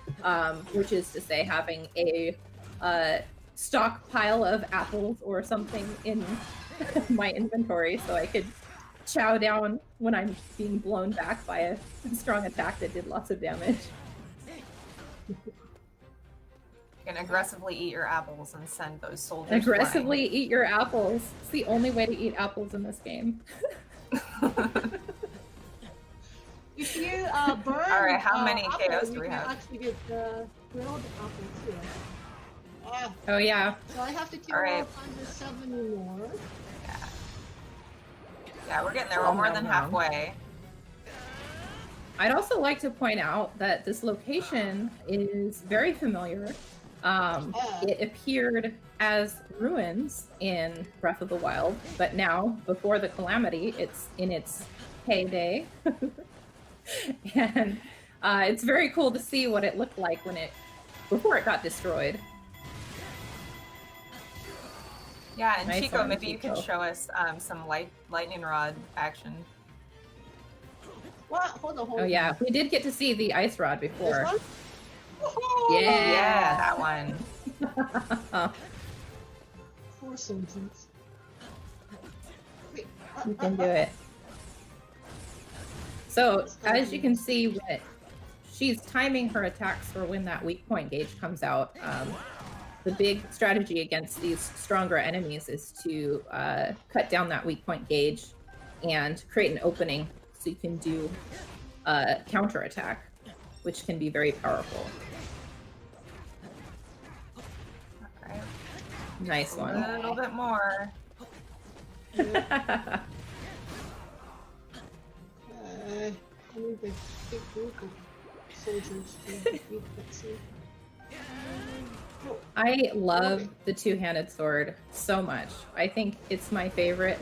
S3: which is to say having a stockpile of apples or something in my inventory so I could chow down when I'm being blown back by a strong attack that did lots of damage.
S5: You can aggressively eat your apples and send those soldiers
S3: Aggressively
S5: flying.
S3: eat your apples. It's the only way to eat apples in this game.
S4: If you burn
S5: Alright, how many
S4: apples,
S5: KOs do we
S4: you
S5: have?
S4: can actually get grilled apples here.
S3: Oh yeah.
S4: So I have to kill 170 more.
S5: Yeah, we're getting there. We're more than halfway.
S3: I'd also like to point out that this location is very familiar. It appeared as ruins in Breath of the Wild, but now, before the Calamity, it's in its heyday. And it's very cool to see what it looked like before it got destroyed.
S5: Yeah, and
S3: Nice
S5: Chico,
S3: one,
S5: maybe you
S3: Chico.
S5: can show us some lightning rod action.
S4: What? Hold on.
S3: Oh yeah, we did get to see the ice rod
S4: This
S3: before.
S4: one? Woohoo!
S5: Yeah, that one.
S4: Four soldiers. Wait,
S3: You can do it. So, as you can see, when she's timing her attacks for when that weak point gauge comes out. The big strategy against these stronger enemies is to cut down that weak point gauge and create an opening so you can do a counter attack, which can be very powerful.
S5: Alright,
S3: Nice one.
S5: a little bit more.
S4: I need a big group of soldiers to defeat that scene.
S3: I love the two-handed sword so much. I think it's my favorite.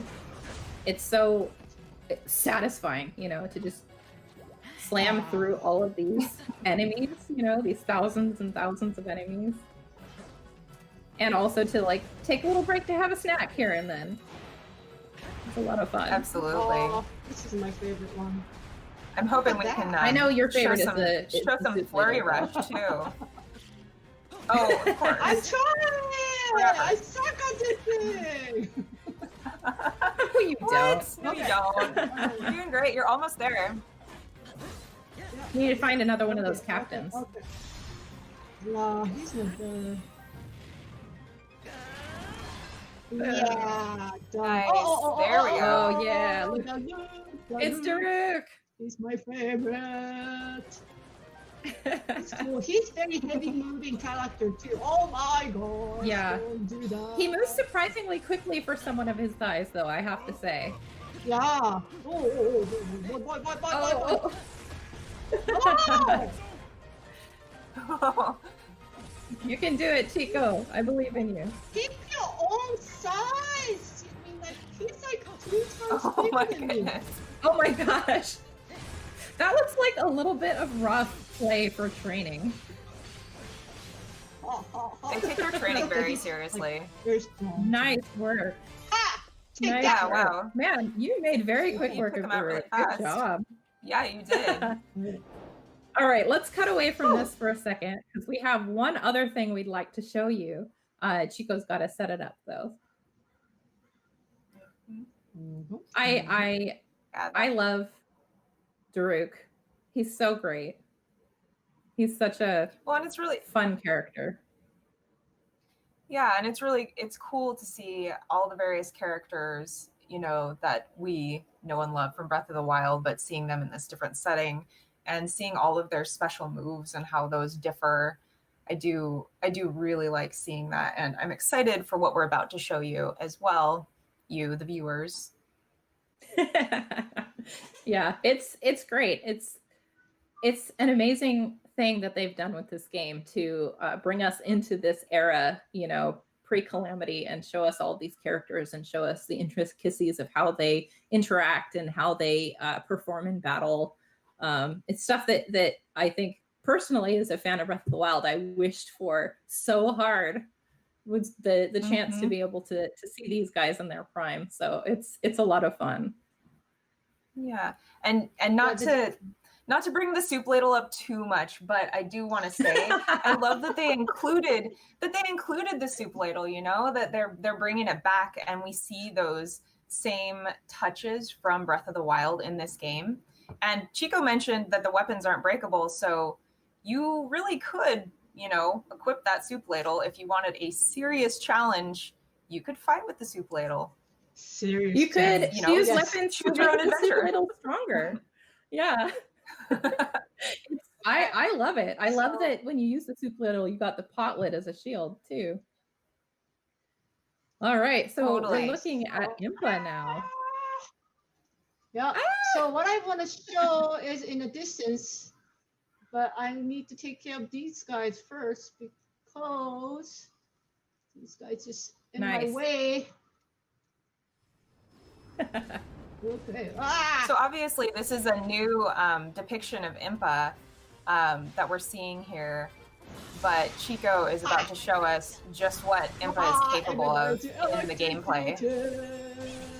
S3: It's so satisfying, to just slam through all of these enemies, these thousands and thousands of enemies. And also to take a little break to have a snack here and then. It's a lot of fun.
S5: Absolutely.
S4: Oh, this is my favorite one.
S5: I'm hoping we can.
S3: I know your favorite
S5: show
S3: is
S5: some
S3: the
S5: flurry rush too. Oh, of course.
S4: I'm trying! I suck at this thing!
S3: You don't.
S5: No, you don't. You're doing great. You're almost there.
S3: You need to find another one of those captains.
S4: Okay. No, he's not there. Yeah, done.
S5: Nice. There we go.
S3: Oh, yeah. Look, it's Daruk!
S4: He's my favorite. It's cool. He's very heavy moving character too. Oh my god.
S3: Yeah.
S4: Don't do that.
S3: He moves surprisingly quickly for someone of his size, though, I have to say.
S4: Yeah. Oh, boy.
S3: Oh,
S4: Oh!
S3: you can do it, Chico. I believe in you.
S4: Keep your own size. I mean, he's like 2 times
S5: Oh my
S4: bigger than me.
S5: goodness.
S3: Oh my gosh. That looks like a little bit of rough play for training.
S5: They take their training very seriously.
S4: Very strong.
S3: Nice work.
S4: Ah! Take
S3: Nice
S5: Yeah,
S3: work.
S5: wow.
S3: Man, you made very quick
S5: You
S3: work
S5: took
S3: of
S5: them out really
S3: Daruk. Good
S5: fast.
S3: job.
S5: Yeah, you did.
S3: All right, let's cut away from this for a second because we have one other thing we'd like to show you. Chico's got to set it up though. I love Daruk. He's so great. He's such a
S5: and it's really
S3: fun character.
S5: Yeah, and it's cool to see all the various characters, that we know and love from Breath of the Wild, but seeing them in this different setting and seeing all of their special moves and how those differ, I do really like seeing that, and I'm excited for what we're about to show you as well, you, the viewers.
S3: Yeah, it's great. It's an amazing thing that they've done with this game to bring us into this era, you know, pre-Calamity, and show us all these characters and show us the intricacies of how they interact and how they perform in battle. It's stuff that I think personally, as a fan of Breath of the Wild, I wished for so hard, was the chance to be able to see these guys in their prime. So it's a lot of fun.
S5: Yeah, and not to bring the soup ladle up too much, but I do want to say I love that they included the soup ladle. You know, that they're bringing it back, and we see those same touches from Breath of the Wild in this game. And Chico mentioned that the weapons aren't breakable, so you really could, you know, equip that soup ladle if you wanted a serious challenge. You could fight with the soup ladle.
S4: Serious.
S3: You could use
S5: yes.
S3: weapons to
S5: Choose your own
S3: make the soup
S5: adventure.
S3: ladle stronger. Yeah. I love it. I love that when you use the soup ladle, you got the pot lid as a shield too. All right, so
S5: Totally.
S3: we're looking at Impa now.
S4: Yeah. So what I want to show is in the distance, but I need to take care of these guys first because these guys just in my way. Okay.
S5: So obviously this is a new depiction of Impa that we're seeing here, but Chico is about to show us just what Impa is capable of in the gameplay.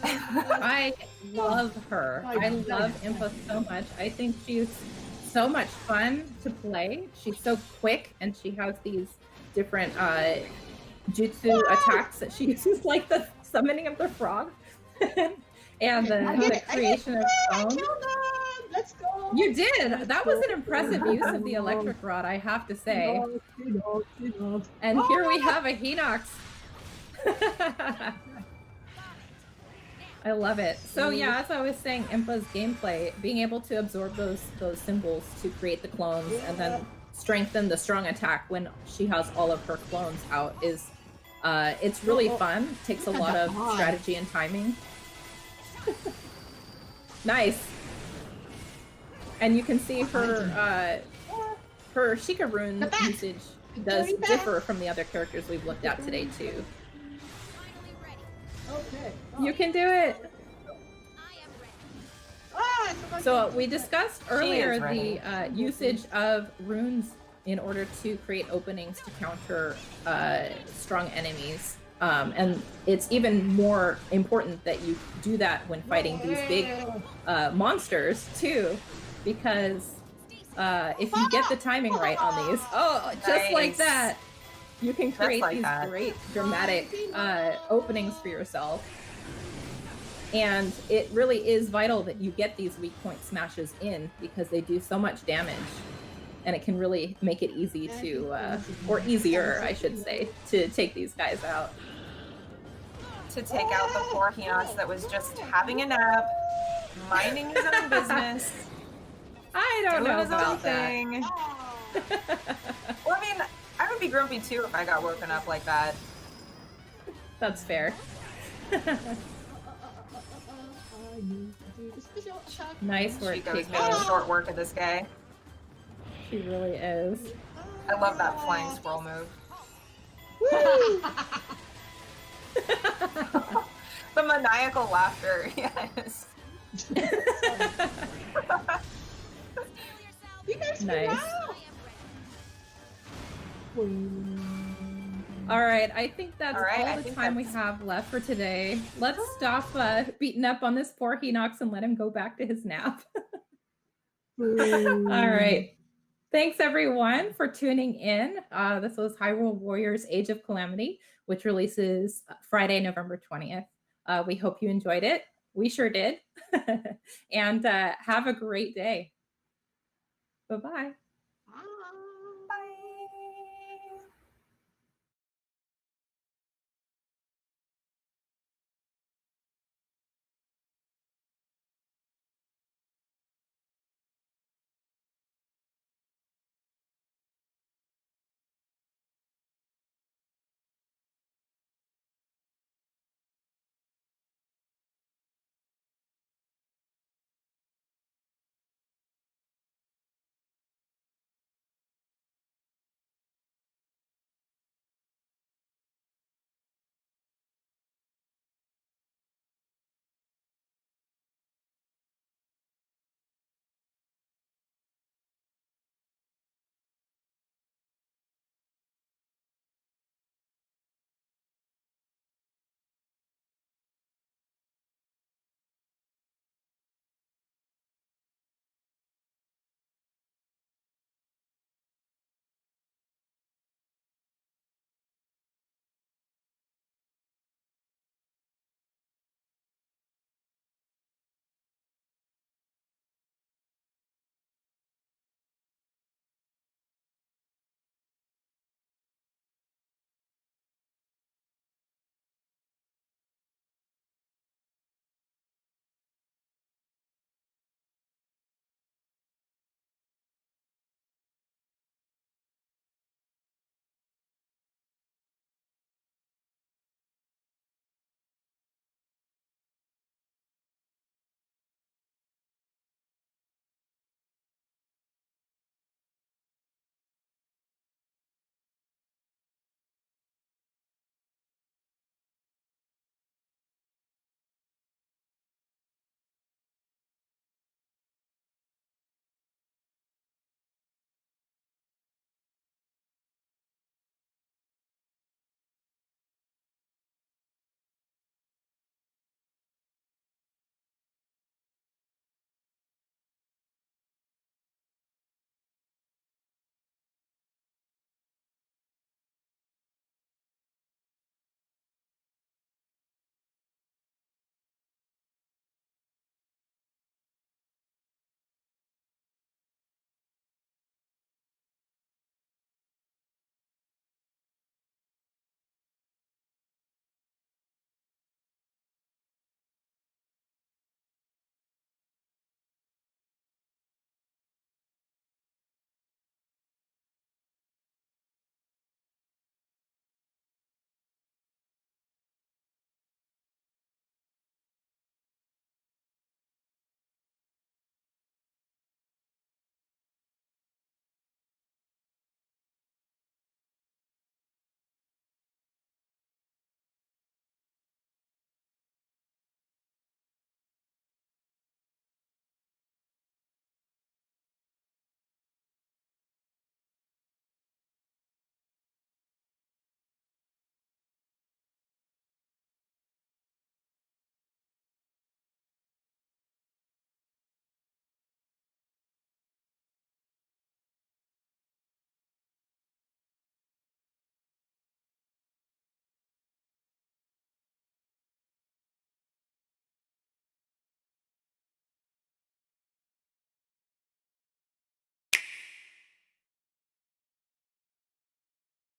S3: I love her. I love Impa so much. I think she's so much fun to play. She's so quick, and she has these different jutsu attacks that she uses, like the summoning of the frog. And the creation of foam.
S4: Let's go.
S3: You did. That was an impressive use of the electric rod, I have to say. And here we have a Hinox. I love it. So yeah, as I was saying, Impa's gameplay, being able to absorb those symbols to create the clones and then strengthen the strong attack when she has all of her clones out is it's really fun. Takes a lot of strategy and timing. Nice. And you can see her her Sheikah rune usage does differ from the other characters we've looked at today too.
S4: Okay.
S3: You can do it. So we discussed earlier the usage of runes in order to create openings to counter strong enemies. And it's even more important that you do that when fighting these big monsters too, because if you get the timing right on these, just like that, you can create these great dramatic openings for yourself. And it really is vital that you get these weak point smashes in, because they do so much damage. And it can really make it easy to, or easier, I should say, to take these guys out.
S5: To take out the poor Hinox that was just having a nap, minding his own business.
S3: I don't know about that.
S5: Well, I mean, I would be grumpy too if I got woken up like that.
S3: That's fair. Nice work,
S5: Chico's making short work of this guy.
S3: She really is.
S5: I love that flying squirrel move. The maniacal laughter, yes.
S3: Nice. All right, I think that's all the time we have left for today. Let's stop beating up on this poor Hinox and let him go back to his nap. All right. Thanks, everyone, for tuning in. This was Hyrule Warriors Age of Calamity, which releases Friday, November 20th. We hope you enjoyed it. We sure did. And have a great day. Bye-bye.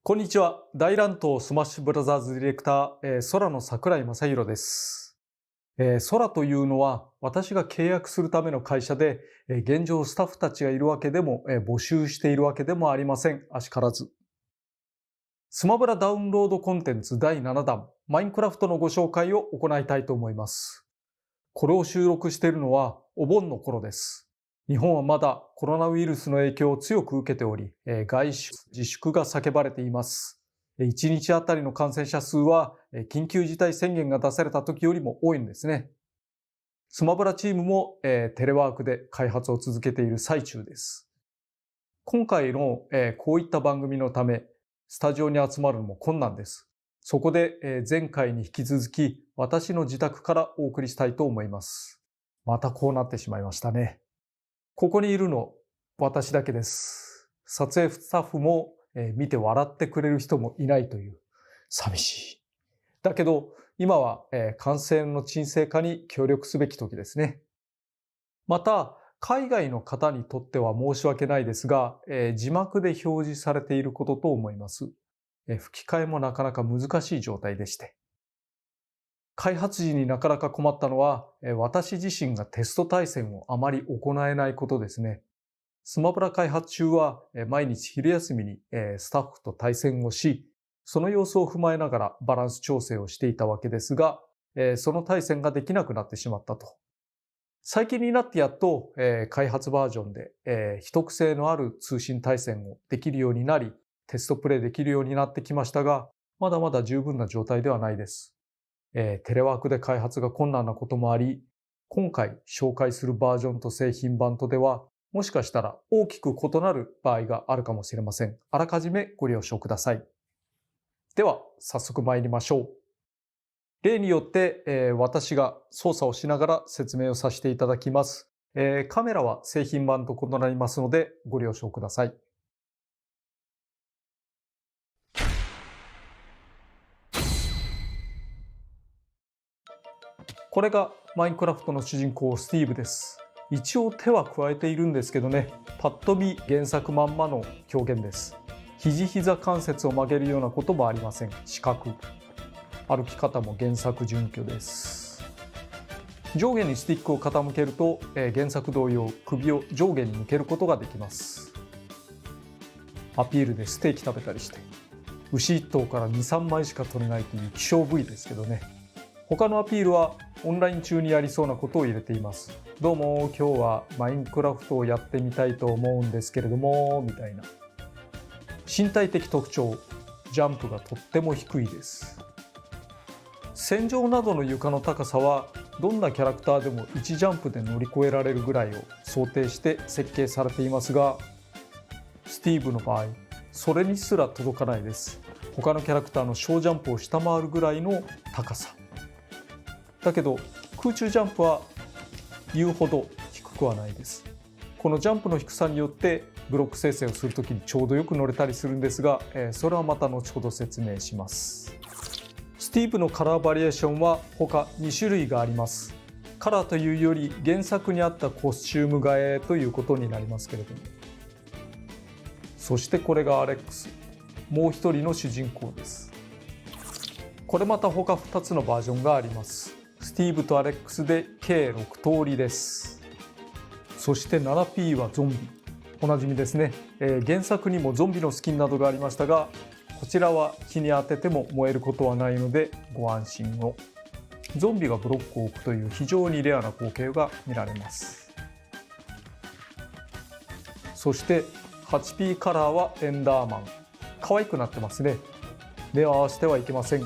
S6: こんにちは。大乱闘スマッシュブラザーズディレクター、空の桜井正宏です。空というのは私が契約するための会社で、現状スタッフたちがいるわけでも、募集しているわけでもありません。あしからず。スマブラダウンロードコンテンツ第7弾、マインクラフトのご紹介を行いたいと思います。これを収録しているのはお盆の頃です。日本はまだコロナウイルスの影響を強く受けており、外出自粛が叫ばれています。1日あたりの感染者数は緊急事態宣言が出された時よりも多いんですね。スマブラチームもテレワークで開発を続けている最中です。今回のこういった番組のため、スタジオに集まるのも困難です。そこで前回に引き続き私の自宅からお送りしたいと思います。またこうなってしまいましたね。ここにいるの私だけです。撮影スタッフも見て笑ってくれる人もいないという寂しい。だけど今は感染の沈静化に協力すべき時ですね。また海外の方にとっては申し訳ないですが、字幕で表示されていることと思います。吹き替えもなかなか難しい状態でして。開発時になかなか困ったのは、私自身がテスト対戦をあまり行えないことですね。スマブラ開発中は毎日昼休みにスタッフと対戦をし、その様子を踏まえながらバランス調整をしていたわけですが、その対戦ができなくなってしまったと。最近になってやっと開発バージョンで秘匿性のある通信対戦をできるようになり、テストプレイできるようになってきましたが、まだまだ十分な状態ではないです。テレワークで開発が困難なこともあり、今回紹介するバージョンと製品版とでは、もしかしたら大きく異なる場合があるかもしれません。あらかじめご了承ください。では、早速参りましょう。例によって、私が操作をしながら説明をさせていただきます。カメラは製品版と異なりますので、ご了承ください。これがマインクラフトの主人公スティーブです。一応手は加えているんですけどね、パッと見原作まんまの表現です。肘膝関節を曲げるようなこともありません。四角。歩き方も原作準拠です。上下にスティックを傾けると、原作同様首を上下に向けることができます。アピールでステーキ食べたりして、牛1頭から 2,3 枚しか取れないという希少部位ですけどね。他のアピールはオンライン中にやりそうなことを入れています。どうも今日はマインクラフトをやってみたいと思うんですけれども、みたいな。身体的特徴、ジャンプがとっても低いです。戦場などの床の高さはどんなキャラクターでも1ジャンプで乗り越えられるぐらいを想定して設計されていますが、スティーブの場合、それにすら届かないです。他のキャラクターの小ジャンプを下回るぐらいの高さ。だけど空中ジャンプは言うほど低くはないです。このジャンプの低さによってブロック生成をするときにちょうどよく乗れたりするんですが、それはまた後ほど説明します。スティーブのカラーバリエーションは他2種類があります。カラーというより原作に合ったコスチューム替えということになりますけれども。そしてこれがアレックス。もう一人の主人公です。これまた他2つのバージョンがあります。スティーブとアレックスで計6通りです。そして 7P はゾンビ。おなじみですね。原作にもゾンビのスキンなどがありましたが、こちらは日に当てても燃えることはないのでご安心を。ゾンビがブロックを置くという非常にレアな光景が見られます。そして 8P カラーはエンダーマン。可愛くなってますね。目を合わせてはいけません。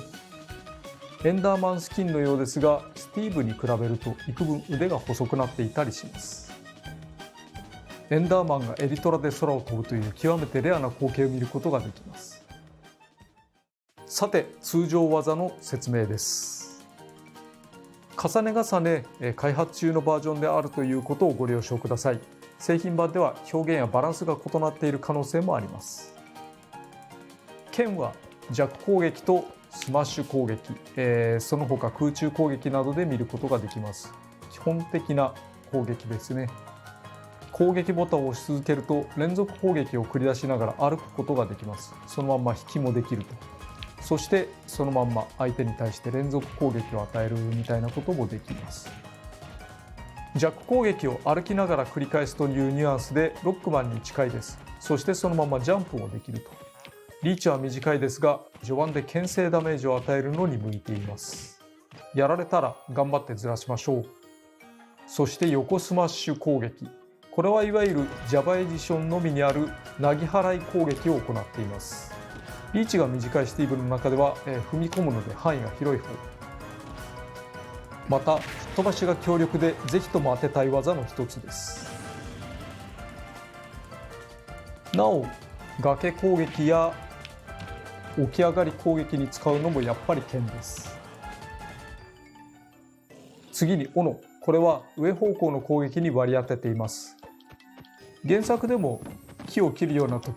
S6: エンダーマンスキンのようですが、スティーブに比べると幾分腕が細くなっていたりします。エンダーマンがエリトラで空を飛ぶという極めてレアな光景を見ることができます。さて、通常技の説明です。重ね重ね開発中のバージョンであるということをご了承ください。製品版では表現やバランスが異なっている可能性もあります。剣は弱攻撃とスマッシュ攻撃、その他空中攻撃などで見ることができます。基本的な攻撃ですね。攻撃ボタンを押し続けると連続攻撃を繰り出しながら歩くことができます。そのまんま引きもできると。そしてそのまんま相手に対して連続攻撃を与えるみたいなこともできます。弱攻撃を歩きながら繰り返すというニュアンスでロックマンに近いです。そしてそのままジャンプもできると。リーチは短いですが序盤で牽制ダメージを与えるのに向いています。やられたら頑張ってずらしましょう。そして横スマッシュ攻撃。これはいわゆる Java エディションのみにあるなぎ払い攻撃を行っています。リーチが短いスティーブの中では、踏み込むので範囲が広い方。また吹っ飛ばしが強力でぜひとも当てたい技の一つです。なお崖攻撃や起き上がり攻撃に使うのもやっぱり剣です。次に斧。これは上方向の攻撃に割り当てています。原作でも木を切るような時